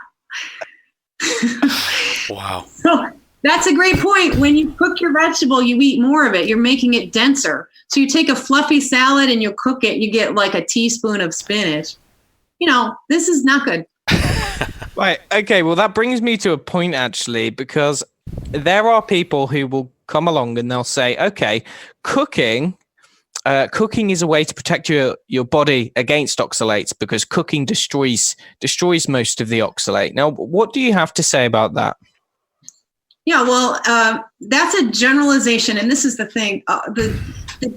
Wow. So that's a great point. When you cook your vegetable, you eat more of it. You're making it denser. So you take a fluffy salad and you cook it, you get like a teaspoon of spinach. This is not good. Right. Okay. Well, that brings me to a point actually, because there are people who will come along and they'll say, okay, cooking is a way to protect your body against oxalates because cooking destroys most of the oxalate. Now, what do you have to say about that? Yeah, well, that's a generalization. And this is the thing, the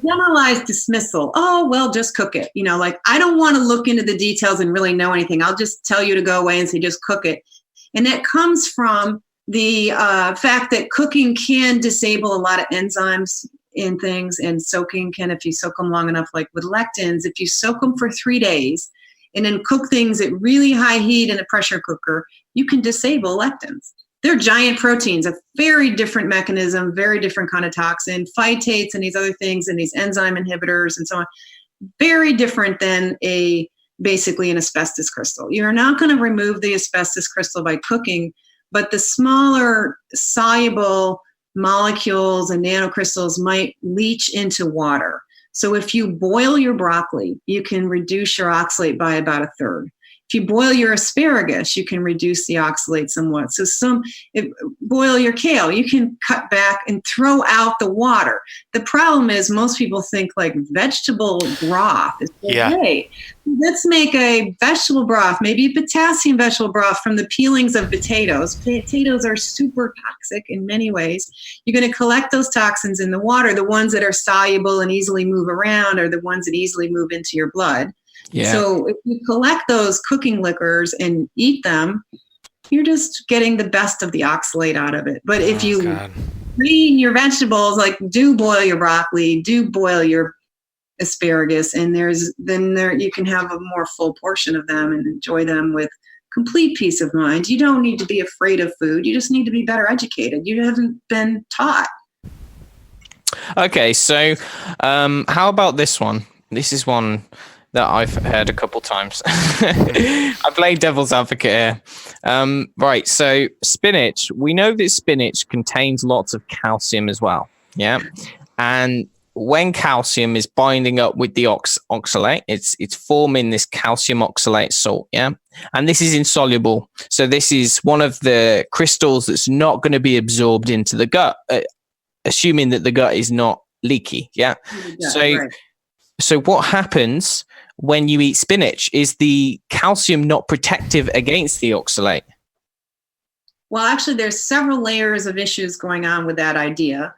generalized dismissal. Oh, well, just cook it. I don't want to look into the details and really know anything. I'll just tell you to go away and say, just cook it. And that comes from the fact that cooking can disable a lot of enzymes in things, and soaking can, if you soak them long enough, like with lectins, if you soak them for 3 days and then cook things at really high heat in a pressure cooker, you can disable lectins. They're giant proteins, a very different mechanism, very different kind of toxin, phytates and these other things and these enzyme inhibitors and so on. Very different than basically an asbestos crystal. You're not going to remove the asbestos crystal by cooking, but the smaller soluble molecules and nanocrystals might leach into water. So if you boil your broccoli, you can reduce your oxalate by about 1/3. If you boil your asparagus, you can reduce the oxalate somewhat. So boil your kale, you can cut back and throw out the water. The problem is most people think like vegetable broth. Hey, let's make a vegetable broth, maybe a potassium vegetable broth from the peelings of potatoes. Potatoes are super toxic in many ways. You're going to collect those toxins in the water. The ones that are soluble and easily move around are the ones that easily move into your blood. Yeah. So if you collect those cooking liquors and eat them, you're just getting the best of the oxalate out of it. But if you clean your vegetables, like do boil your broccoli, do boil your asparagus, and you can have a more full portion of them and enjoy them with complete peace of mind. You don't need to be afraid of food. You just need to be better educated. You haven't been taught. Okay, so how about this one? This is one that I've heard a couple times. I play devil's advocate here. Right, so spinach. We know that spinach contains lots of calcium as well. Yeah, and when calcium is binding up with the oxalate, it's forming this calcium oxalate salt. Yeah, and this is insoluble. So this is one of the crystals that's not going to be absorbed into the gut, assuming that the gut is not leaky. Yeah. So what happens when you eat spinach? Is the calcium not protective against the oxalate? Well, actually, there's several layers of issues going on with that idea.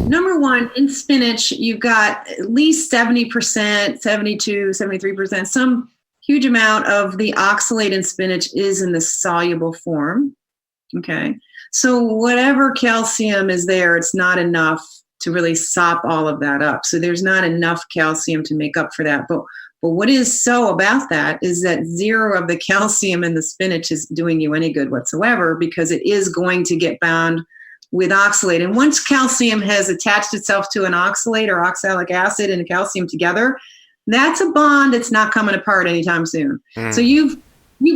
Number one, in spinach, you've got at least 70%, 72, 73%, some huge amount of the oxalate in spinach is in the soluble form. Okay. So whatever calcium is there, it's not enough to really sop all of that up. So there's not enough calcium to make up for that. But what is so about that is that zero of the calcium in the spinach is doing you any good whatsoever, because it is going to get bound with oxalate. And once calcium has attached itself to an oxalate or oxalic acid and calcium together, that's a bond that's not coming apart anytime soon. So you've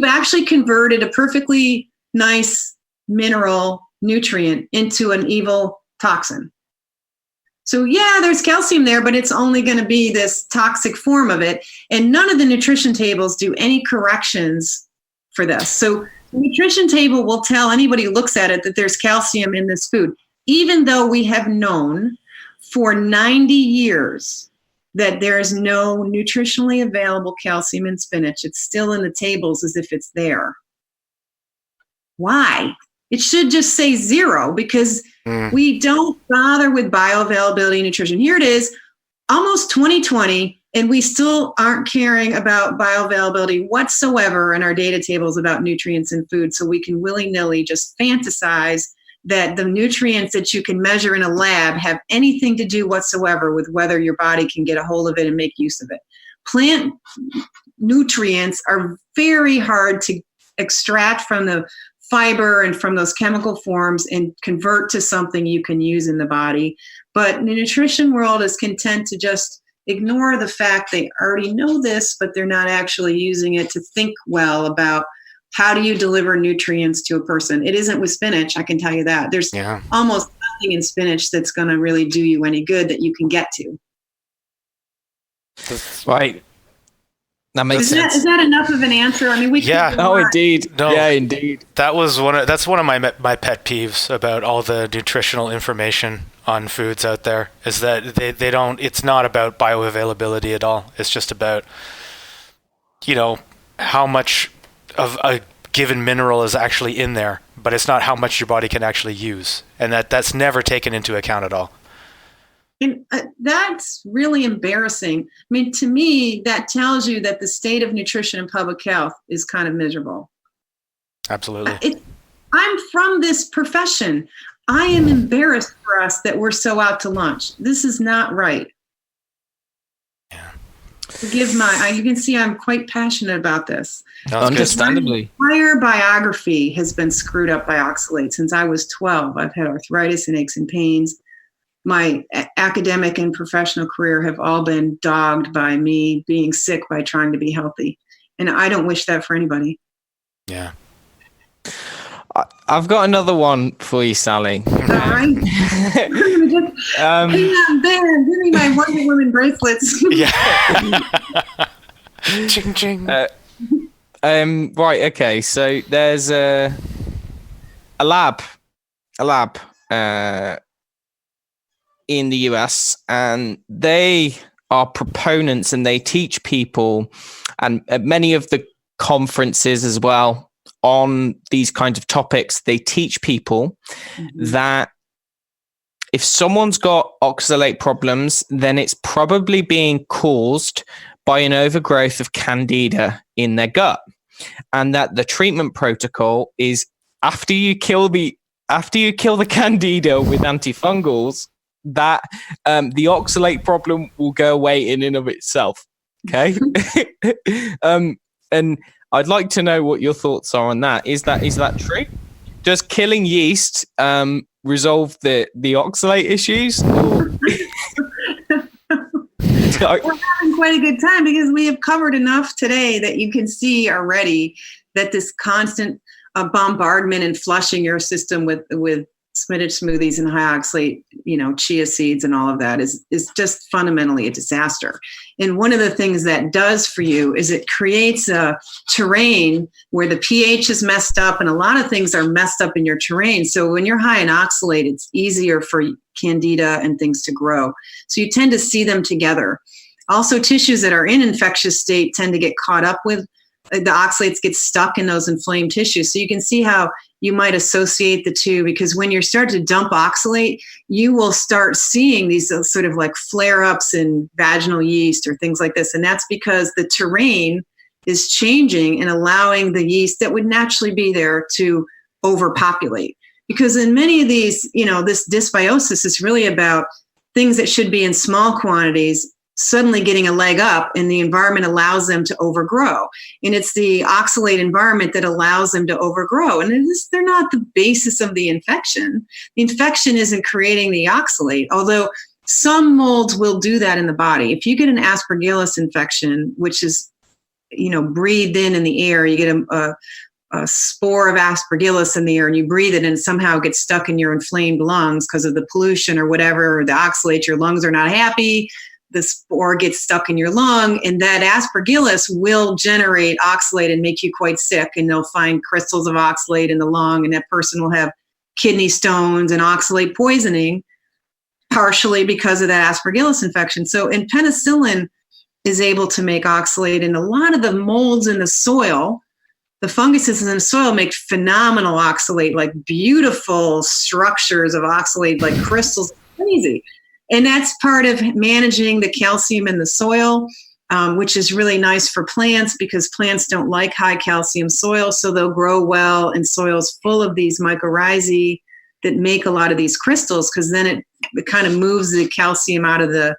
actually converted a perfectly nice mineral nutrient into an evil toxin. So yeah, there's calcium there, but it's only going to be this toxic form of it. And none of the nutrition tables do any corrections for this. So the nutrition table will tell anybody who looks at it that there's calcium in this food, even though we have known for 90 years that there is no nutritionally available calcium in spinach. It's still in the tables as if it's there. Why? It should just say zero, because we don't bother with bioavailability nutrition. Here it is, almost 2020, and we still aren't caring about bioavailability whatsoever in our data tables about nutrients in food. So we can willy-nilly just fantasize that the nutrients that you can measure in a lab have anything to do whatsoever with whether your body can get a hold of it and make use of it. Plant nutrients are very hard to extract from the fiber and from those chemical forms and convert to something you can use in the body. But the nutrition world is content to just ignore the fact they already know this, but they're not actually using it to think well about how do you deliver nutrients to a person. It isn't with spinach, I can tell you that. There's almost nothing in spinach that's going to really do you any good that you can get to. Right. That makes sense. Is that enough of an answer? I mean, we can. Oh, indeed. No, yeah, indeed. That's one of my pet peeves about all the nutritional information on foods out there, is that they don't. It's not about bioavailability at all. It's just about, how much of a given mineral is actually in there, but it's not how much your body can actually use, and that's never taken into account at all. And that's really embarrassing. I mean, to me, that tells you that the state of nutrition and public health is kind of miserable. Absolutely. I'm from this profession. I am embarrassed for us that we're so out to lunch. This is not right. Yeah. Forgive you can see I'm quite passionate about this. Understandably. My entire biography has been screwed up by oxalate since I was 12. I've had arthritis and aches and pains. My academic and professional career have all been dogged by me being sick by trying to be healthy. And I don't wish that for anybody. Yeah. I've got another one for you, Sally. All right. Hang on, Ben, give me my Wonder Woman bracelets. Yeah. Ching, ching. Right, okay. So there's a lab in the US, and they are proponents, and they teach people, and at many of the conferences as well on these kinds of topics, they teach people that if someone's got oxalate problems, then it's probably being caused by an overgrowth of candida in their gut, and that the treatment protocol is after you kill the candida with antifungals, that the oxalate problem will go away in and of itself. Okay. And I'd like to know what your thoughts are on that. Is that true? Does killing yeast resolve the oxalate issues? We're having quite a good time because we have covered enough today that you can see already that this constant bombardment and flushing your system with spinach smoothies and high oxalate, chia seeds and all of that is just fundamentally a disaster. And one of the things that does for you is it creates a terrain where the pH is messed up, and a lot of things are messed up in your terrain. So when you're high in oxalate, it's easier for candida and things to grow. So you tend to see them together. Also, tissues that are in infectious state tend to get caught up with the oxalates, get stuck in those inflamed tissues. So you can see how you might associate the two, because when you start to dump oxalate, you will start seeing these sort of like flare-ups in vaginal yeast or things like this. And that's because the terrain is changing and allowing the yeast that would naturally be there to overpopulate. Because in many of these, this dysbiosis is really about things that should be in small quantities suddenly getting a leg up, and the environment allows them to overgrow. And it's the oxalate environment that allows them to overgrow. And they're not the basis of the infection. The infection isn't creating the oxalate, although some molds will do that in the body. If you get an Aspergillus infection, which is, breathed in the air, you get a spore of Aspergillus in the air and you breathe it and somehow gets stuck in your inflamed lungs because of the pollution or whatever, or the oxalate, your lungs are not happy, the spore gets stuck in your lung, and that Aspergillus will generate oxalate and make you quite sick, and they'll find crystals of oxalate in the lung, and that person will have kidney stones and oxalate poisoning, partially because of that Aspergillus infection. So, and penicillin is able to make oxalate, and a lot of the molds in the soil, the funguses in the soil make phenomenal oxalate, like beautiful structures of oxalate, like crystals, crazy. And that's part of managing the calcium in the soil, which is really nice for plants because plants don't like high calcium soil, so they'll grow well in soils full of these mycorrhizae that make a lot of these crystals, because then it kind of moves the calcium out of the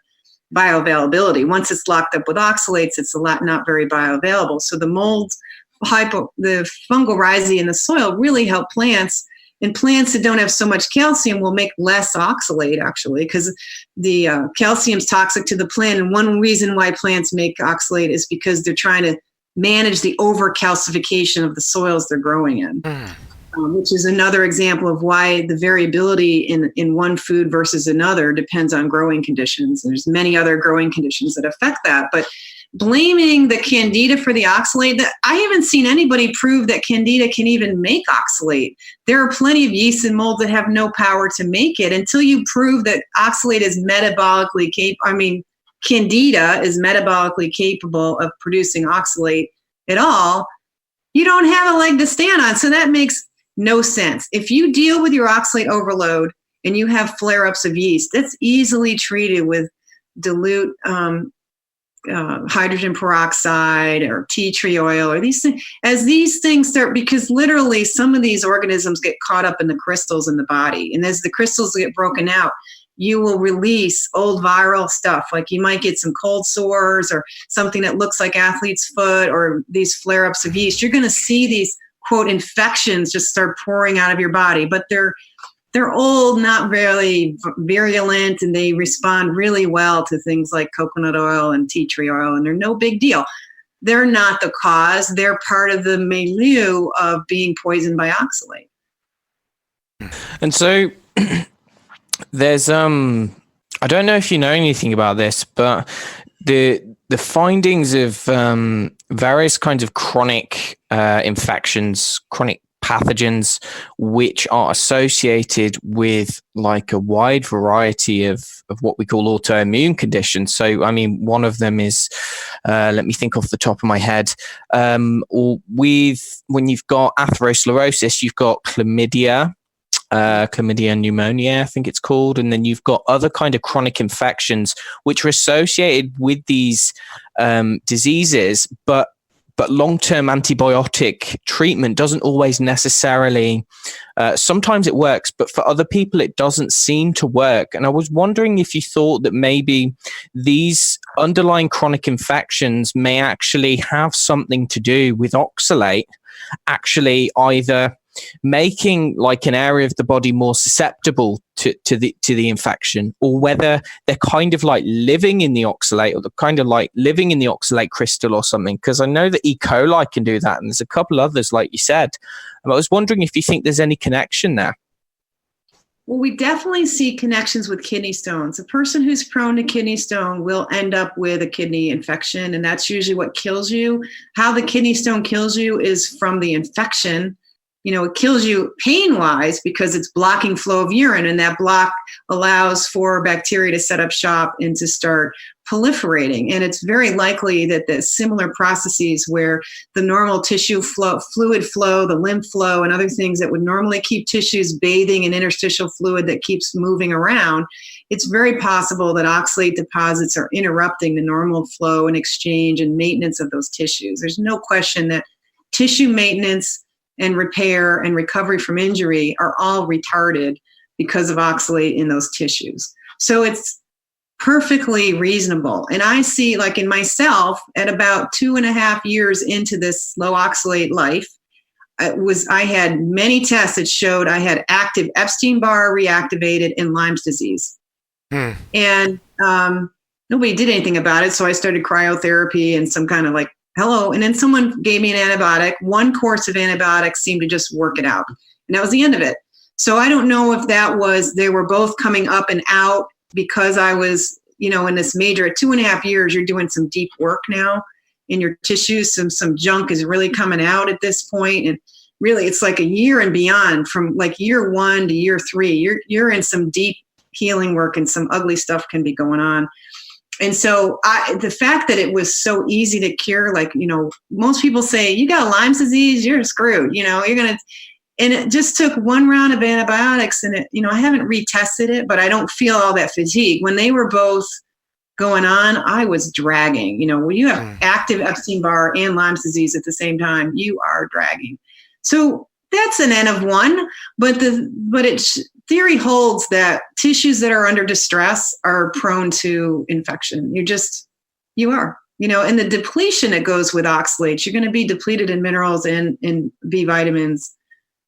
bioavailability. Once it's locked up with oxalates, it's not very bioavailable. So the molds, the fungal rhizae in the soil really help plants. And plants that don't have so much calcium will make less oxalate, actually, because the calcium's toxic to the plant. And one reason why plants make oxalate is because they're trying to manage the overcalcification of the soils they're growing in, which is another example of why the variability in one food versus another depends on growing conditions. And there's many other growing conditions that affect that. But blaming the candida for the oxalate, I haven't seen anybody prove that candida can even make oxalate. There are plenty of yeasts and molds that have no power to make it. Until you prove that oxalate is metabolically capable, candida is metabolically capable of producing oxalate at all, you don't have a leg to stand on. So that makes no sense. If you deal with your oxalate overload and you have flare-ups of yeast, that's easily treated with dilute hydrogen peroxide or tea tree oil or these things. As these things start, because literally some of these organisms get caught up in the crystals in the body. And as the crystals get broken out, you will release old viral stuff. Like you might get some cold sores or something that looks like athlete's foot or these flare-ups of yeast. You're going to see these, quote, infections just start pouring out of your body. But they're old, not really virulent, and they respond really well to things like coconut oil and tea tree oil, and they're no big deal. They're not the cause. They're part of the milieu of being poisoned by oxalate. And so there's, I don't know if you know anything about this, but the findings of various kinds of chronic infections, chronic pathogens, which are associated with like a wide variety of what we call autoimmune conditions. So, I mean, one of them is, let me think off the top of my head, or when you've got atherosclerosis, you've got chlamydia pneumonia, I think it's called. And then you've got other kind of chronic infections, which are associated with these diseases, but long-term antibiotic treatment doesn't always necessarily, sometimes it works, but for other people, it doesn't seem to work. And I was wondering if you thought that maybe these underlying chronic infections may actually have something to do with oxalate, actually either making like an area of the body more susceptible to the infection, or whether they're kind of like living in the oxalate, or they're kind of like living in the oxalate crystal or something. Because I know that E. coli can do that, and there's a couple others, like you said. And I was wondering if you think there's any connection there. Well, we definitely see connections with kidney stones. A person who's prone to kidney stone will end up with a kidney infection, and that's usually what kills you. How the kidney stone kills you is from the infection. It kills you pain-wise because it's blocking flow of urine, and that allows for bacteria to set up shop and to start proliferating. And it's very likely that the similar processes where the normal tissue flow, fluid flow, the lymph flow, and other things that would normally keep tissues bathing in interstitial fluid that keeps moving around, it's very possible that oxalate deposits are interrupting the normal flow and exchange and maintenance of those tissues. There's no question that tissue maintenance and repair and recovery from injury are all retarded because of oxalate in those tissues. So it's perfectly reasonable. And I see, like in myself, at about 2.5 years into this low oxalate life, I had many tests that showed I had active Epstein-Barr reactivated and Lyme's disease. And nobody did anything about it. So I started cryotherapy and some kind of like, hello. And then someone gave me an antibiotic. One course of antibiotics seemed to just work it out. And that was the end of it. So I don't know if that was, they were both coming up and out because I was, in this major, at 2.5 years, you're doing some deep work now in your tissues. Some junk is really coming out at this point. And really, it's like a year and beyond, from like year 1 to year 3, you're in some deep healing work, and some ugly stuff can be going on. And so the fact that it was so easy to cure, like, most people say, you got Lyme's disease, you're screwed, and it just took one round of antibiotics, and I haven't retested it, but I don't feel all that fatigue. When they were both going on, I was dragging. When you have active Epstein-Barr and Lyme's disease at the same time, you are dragging. So that's an N of 1, but theory holds that tissues that are under distress are prone to infection. You are. And the depletion that goes with oxalates, you're going to be depleted in minerals and in B vitamins,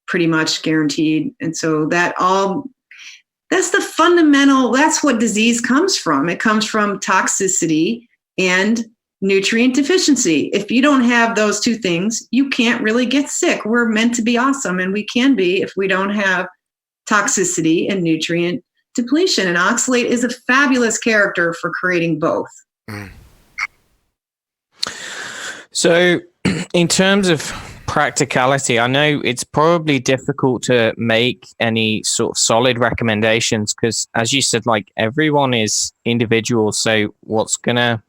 pretty much guaranteed. And so that's the fundamental, that's what disease comes from. It comes from toxicity and nutrient deficiency. If you don't have those two things, you can't really get sick. We're meant to be awesome, and we can be if we don't have toxicity and nutrient depletion. And oxalate is a fabulous character for creating both. So in terms of practicality, I know it's probably difficult to make any sort of solid recommendations because, as you said, like, everyone is individual. So what's gonna,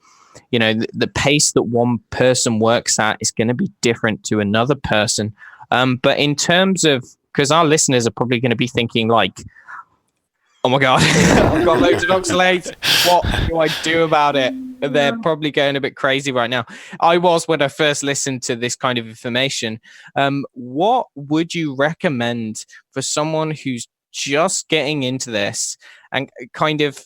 the pace that one person works at is going to be different to another person. But in terms of, because our listeners are probably going to be thinking like, oh my God, I've got loads of oxalates. What do I do about it? They're probably going a bit crazy right now. I was when I first listened to this kind of information. What would you recommend for someone who's just getting into this and kind of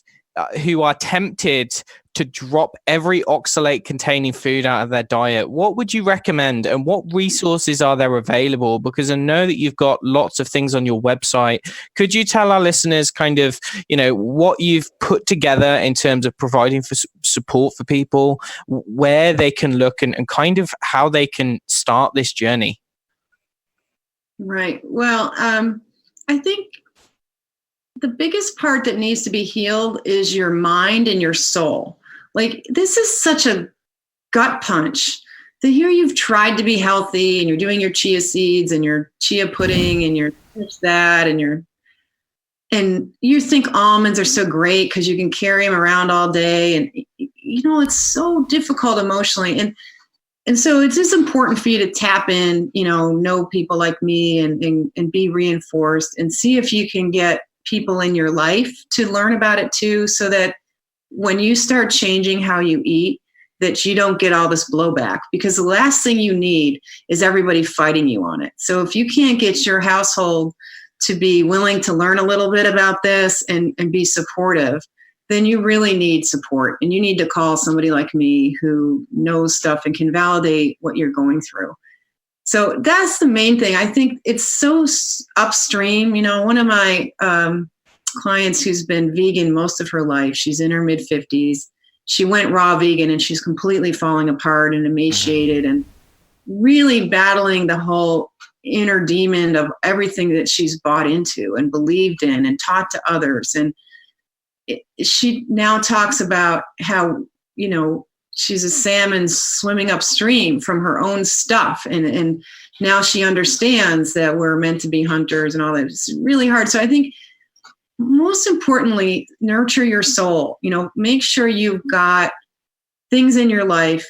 who are tempted to drop every oxalate containing food out of their diet? What would you recommend, and what resources are there available? Because I know that you've got lots of things on your website. Could you tell our listeners kind of, what you've put together in terms of providing for support for people, where they can look, and kind of how they can start this journey? Right. Well, I think the biggest part that needs to be healed is your mind and your soul. Like, this is such a gut punch. The here you've tried to be healthy and you're doing your chia seeds and your chia pudding and your that and you think almonds are so great because you can carry them around all day, and it's so difficult emotionally, and so it's just important for you to tap in, know people like me and be reinforced and see if you can get people in your life to learn about it too, so that when you start changing how you eat, that you don't get all this blowback, because the last thing you need is everybody fighting you on it. So if you can't get your household to be willing to learn a little bit about this and be supportive, then you really need support, and you need to call somebody like me who knows stuff and can validate what you're going through. So that's the main thing. I think it's so upstream. One of my clients who's been vegan most of her life, she's in her mid-50s. She went raw vegan and she's completely falling apart and emaciated and really battling the whole inner demon of everything that she's bought into and believed in and taught to others. And she now talks about how, she's a salmon swimming upstream from her own stuff. And now she understands that we're meant to be hunters and all that. It's really hard. So I think most importantly, nurture your soul. Make sure you've got things in your life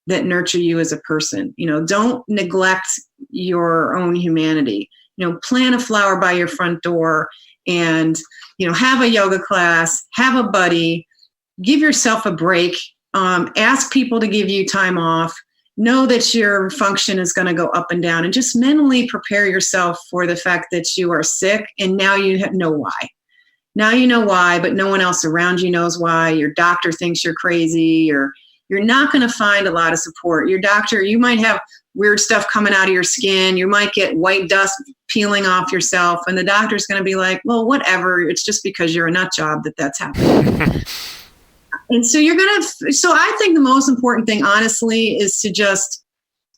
that nurture you as a person. Don't neglect your own humanity. Plant a flower by your front door and, have a yoga class, have a buddy, give yourself a break, ask people to give you time off, know that your function is going to go up and down, and just mentally prepare yourself for the fact that you are sick. And now you know why. Now you know why, but no one else around you knows why. Your doctor thinks you're crazy, or you're not going to find a lot of support. Your doctor, you might have weird stuff coming out of your skin. You might get white dust peeling off yourself. And the doctor's going to be like, well, whatever. It's just because you're a nut job that's happening. And so so I think the most important thing, honestly, is to just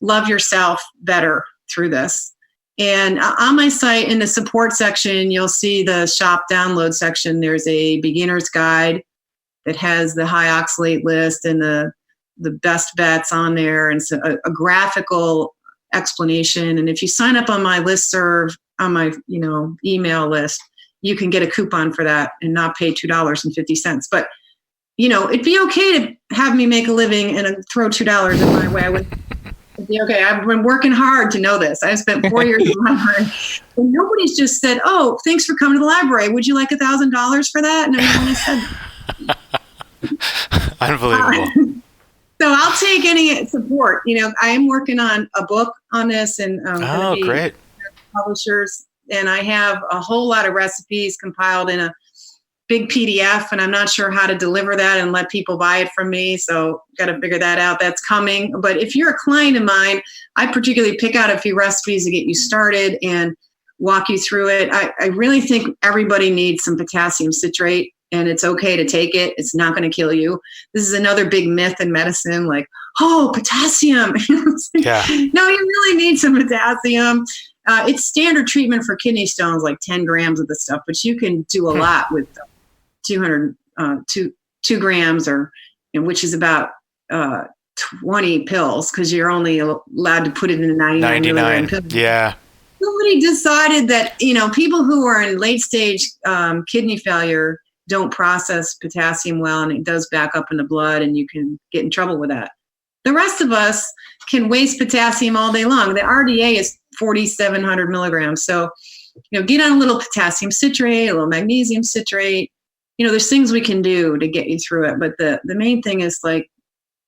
love yourself better through this. And on my site, in the support section, you'll see the shop download section. There's a beginner's guide that has the high-oxalate list and the best bets on there, and so a graphical explanation. And if you sign up on my listserv, on my email list, you can get a coupon for that and not pay $2.50. But it'd be okay to have me make a living and throw $2 in my way. I would be okay. I've been working hard to know this. I've spent 4 years in the library, and nobody's just said, "Oh, thanks for coming to the library. Would you like $1,000 for that?" And I said, unbelievable. So I'll take any support. I am working on a book on this, and great publishers, and I have a whole lot of recipes compiled in a big PDF, and I'm not sure how to deliver that and let people buy it from me. So got to figure that out. That's coming. But if you're a client of mine, I particularly pick out a few recipes to get you started and walk you through it. I really think everybody needs some potassium citrate, and it's okay to take it. It's not going to kill you. This is another big myth in medicine, like, oh, potassium. Yeah. No, you really need some potassium. It's standard treatment for kidney stones, like 10 grams of the stuff, but you can do a lot with 2 grams, or which is about 20 pills, because you're only allowed to put it in a 99 milligram pill. Yeah. Somebody decided that people who are in late stage kidney failure don't process potassium well, and it does back up in the blood, and you can get in trouble with that. The rest of us can waste potassium all day long. The RDA is 4,700 milligrams. So, get on a little potassium citrate, a little magnesium citrate. There's things we can do to get you through it. But the main thing is, like,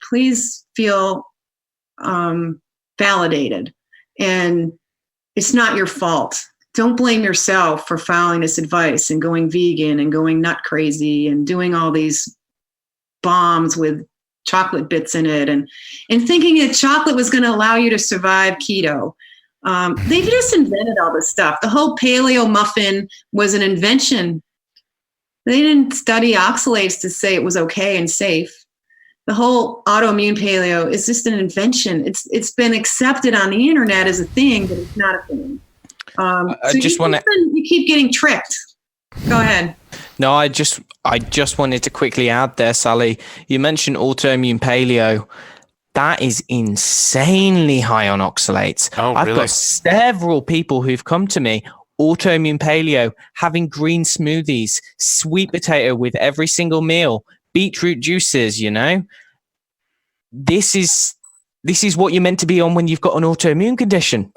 please feel validated. And it's not your fault. Don't blame yourself for following this advice and going vegan and going nut crazy and doing all these bombs with chocolate bits in it and thinking that chocolate was going to allow you to survive keto. They just invented all this stuff. The whole paleo muffin was an invention. They didn't study oxalates to say it was okay and safe. The whole autoimmune paleo is just an invention. It's been accepted on the internet as a thing, but it's not a thing. You keep getting tricked. Go ahead. No, I just wanted to quickly add there, Sally. You mentioned autoimmune paleo. That is insanely high on oxalates. Oh, I've really? got several people who've come to me, autoimmune paleo, having green smoothies, sweet potato with every single meal, beetroot juices, This is what you're meant to be on when you've got an autoimmune condition.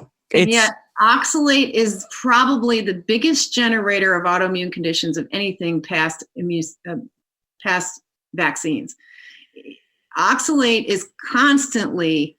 Oxalate is probably the biggest generator of autoimmune conditions of anything past vaccines. Oxalate is constantly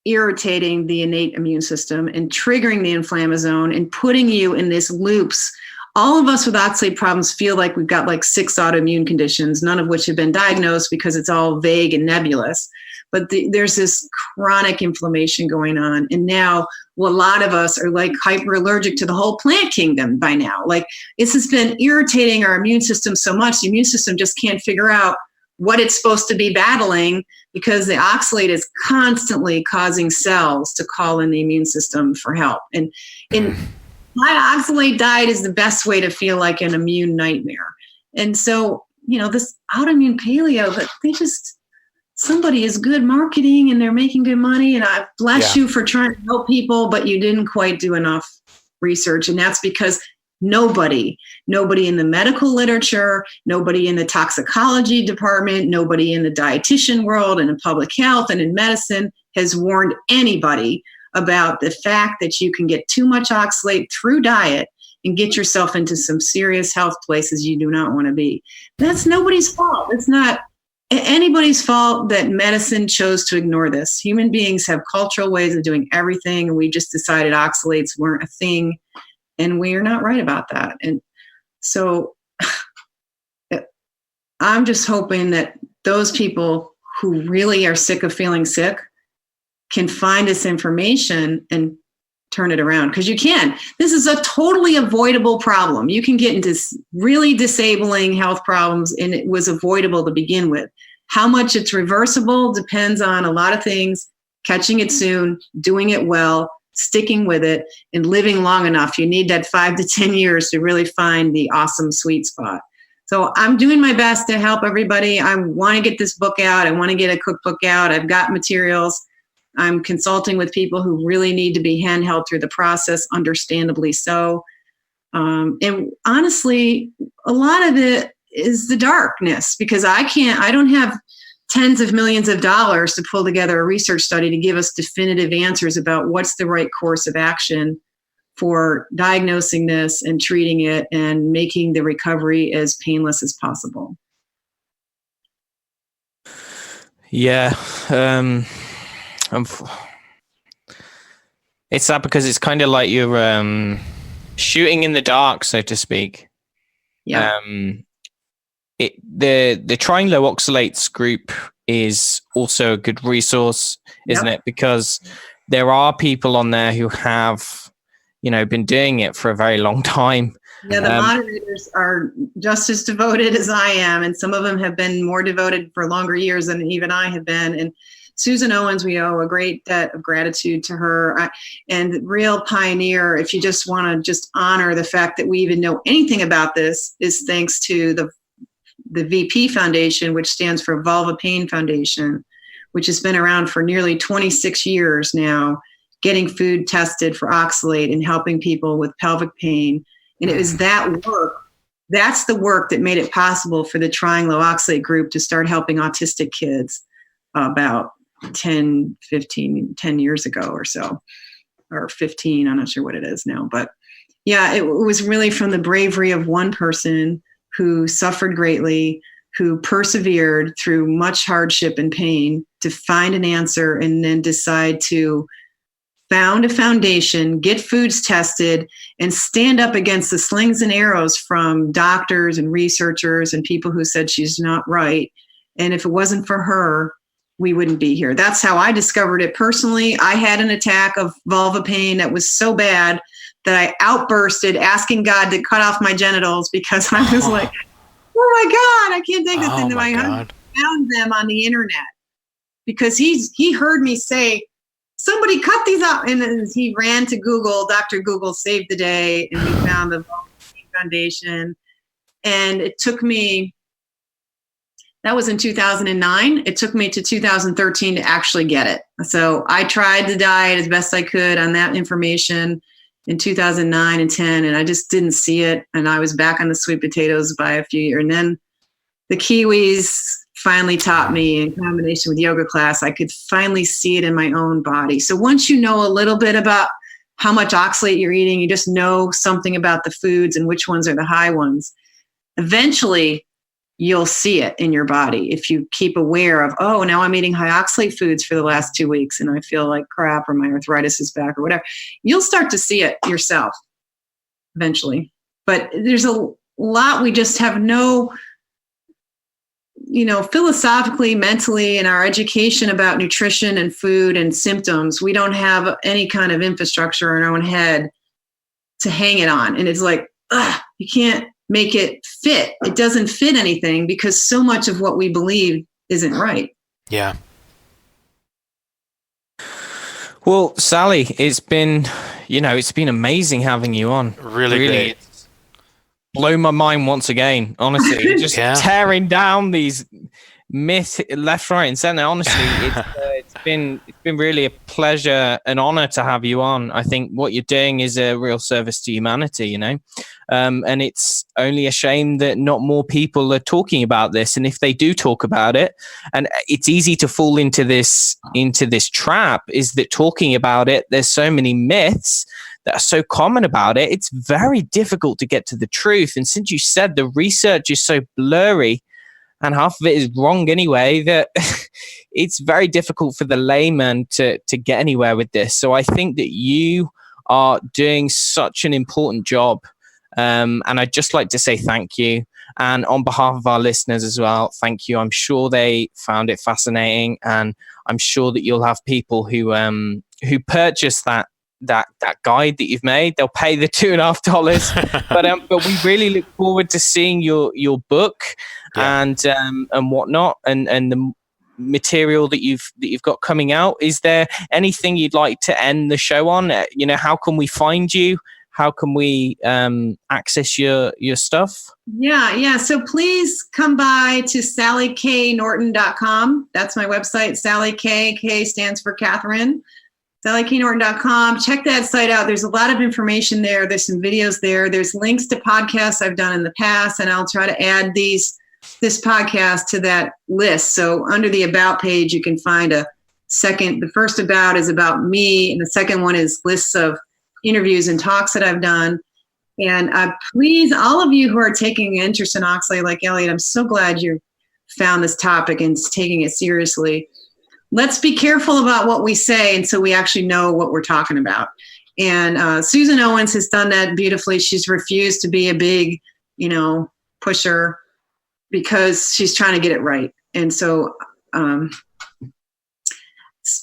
irritating the innate immune system and triggering the inflammasome and putting you in these loops. All of us with oxalate problems feel like we've got like 6 autoimmune conditions, none of which have been diagnosed because it's all vague and nebulous. But there's this chronic inflammation going on. And now a lot of us are like hyperallergic to the whole plant kingdom by now. Like, this has been irritating our immune system so much, the immune system just can't figure out what it's supposed to be battling, because the oxalate is constantly causing cells to call in the immune system for help. And high oxalate diet is the best way to feel like an immune nightmare. And so, this autoimmune paleo, but somebody is good marketing and they're making good money, and I bless you for trying to help people, but you didn't quite do enough research. And that's because Nobody in the medical literature, nobody in the toxicology department, nobody in the dietitian world and in public health and in medicine has warned anybody about the fact that you can get too much oxalate through diet and get yourself into some serious health places you do not want to be. That's nobody's fault. It's not anybody's fault that medicine chose to ignore this. Human beings have cultural ways of doing everything, and we just decided oxalates weren't a thing, and we are not right about that. And so I'm just hoping that those people who really are sick of feeling sick can find this information and turn it around, because you can. This is a totally avoidable problem. You can get into really disabling health problems, and it was avoidable to begin with. How much it's reversible depends on a lot of things: catching it soon, doing it well, sticking with it, and living long enough. You need that 5 to 10 years to really find the awesome sweet spot. So I'm doing my best to help everybody. I want to get this book out. I want to get a cookbook out. I've got materials. I'm consulting with people who really need to be handheld through the process, understandably so. And honestly, a lot of it is the darkness, because I don't have tens of millions of dollars to pull together a research study to give us definitive answers about what's the right course of action for diagnosing this and treating it and making the recovery as painless as possible. Yeah. It's sad because it's kind of like you're shooting in the dark, so to speak. Yeah. The Trying Low-Oxalates group is also a good resource, isn't it? Because there are people on there who have, been doing it for a very long time. Yeah, the moderators are just as devoted as I am, and some of them have been more devoted for longer years than even I have been. And Susan Owens, we owe a great debt of gratitude to her, and real pioneer. If you just want to just honor the fact that we even know anything about this, is thanks to the VP Foundation, which stands for Vulva Pain Foundation, which has been around for nearly 26 years now, getting food tested for oxalate and helping people with pelvic pain. And it was that work, that's the work that made it possible for the Trying Low-Oxalate group to start helping autistic kids about 10 years ago or so, or 15, I'm not sure what it is now. But yeah, it was really from the bravery of one person who suffered greatly, who persevered through much hardship and pain to find an answer, and then decide to found a foundation, get foods tested, and stand up against the slings and arrows from doctors and researchers and people who said she's not right. And if it wasn't for her, we wouldn't be here. That's how I discovered it personally. I had an attack of vulva pain that was so bad that I outbursted asking God to cut off my genitals, because I was like, oh my God, I can't take this. And my husband found them on the internet, because he heard me say, somebody cut these out. And then he ran to Google. Dr. Google saved the day, and we found the Vulva Pain Foundation. And it took me, that was in 2009. It took me to 2013 to actually get it. So I tried the diet as best I could on that information in 2009 and 10, and I just didn't see it. And I was back on the sweet potatoes by a few years. And then the kiwis finally taught me, in combination with yoga class, I could finally see it in my own body. So once you know a little bit about how much oxalate you're eating, you just know something about the foods and which ones are the high ones. Eventually, you'll see it in your body if you keep aware of, oh, now I'm eating high oxalate foods for the last 2 weeks and I feel like crap, or my arthritis is back, or whatever. You'll start to see it yourself eventually. But there's a lot we just have no, philosophically, mentally, in our education about nutrition and food and symptoms, we don't have any kind of infrastructure in our own head to hang it on. And it's like, you can't make it fit. It doesn't fit anything, because so much of what we believe isn't right. Yeah. Well, Sally, it's been amazing having you on. Really great. Blow my mind once again, honestly. Just tearing down these myths left, right, and center. Honestly, it's been really a pleasure, an honor to have you on. I think what you're doing is a real service to humanity, you know, and it's only a shame that not more people are talking about this. And if they do talk about it, and it's easy to fall into this trap, is that talking about it, there's so many myths that are so common about it. It's very difficult to get to the truth. And since you said the research is so blurry, and half of it is wrong anyway, that it's very difficult for the layman to get anywhere with this. So I think that you are doing such an important job. And I'd just like to say thank you. And on behalf of our listeners as well, thank you. I'm sure they found it fascinating, and I'm sure that you'll have people who purchase that guide that you've made. They'll pay the $2.50, but we really look forward to seeing your book and whatnot, and the material that you've got coming out. Is there anything you'd like to end the show on? You know, how can we find you? How can we access your stuff? Yeah. So please come by to sallyknorton.com. That's my website. Sally K stands for Catherine. sallyknorton.com. Check that site out. There's a lot of information there. There's some videos there. There's links to podcasts I've done in the past, and I'll try to add this podcast to that list. So under the About page, you can find the first About is about me, and the second one is lists of interviews and talks that I've done. And please, all of you who are taking an interest in oxalate like Elliot, I'm so glad you found this topic and taking it seriously. Let's be careful about what we say, and so we actually know what we're talking about. And Susan Owens has done that beautifully. She's refused to be a big, pusher because she's trying to get it right. And so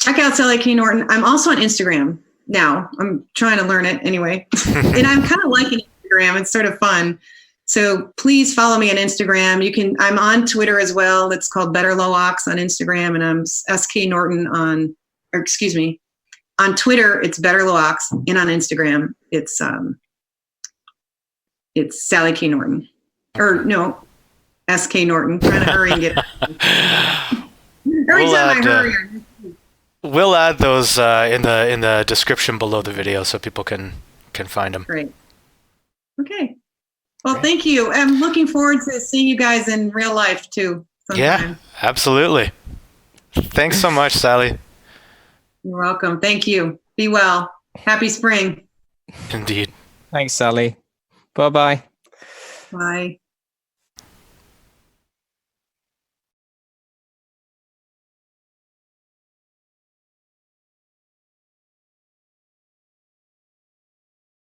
check out Sally K. Norton. I'm also on Instagram now. I'm trying to learn it anyway. And I'm kind of liking Instagram. It's sort of fun. So please follow me on Instagram. I'm on Twitter as well. It's called Better Low Ox on Instagram, and I'm SK Norton on Twitter. It's Better Low Ox, and on Instagram it's Sally K Norton, or no, SK Norton. I'm trying to hurry and get it. Every time I hurry. We'll add those in the description below the video so people can find them. Great. Okay. Well, thank you. I'm looking forward to seeing you guys in real life too. Sometime. Yeah, absolutely. Thanks so much, Sally. You're welcome. Thank you. Be well. Happy spring. Indeed. Thanks, Sally. Bye-bye. Bye.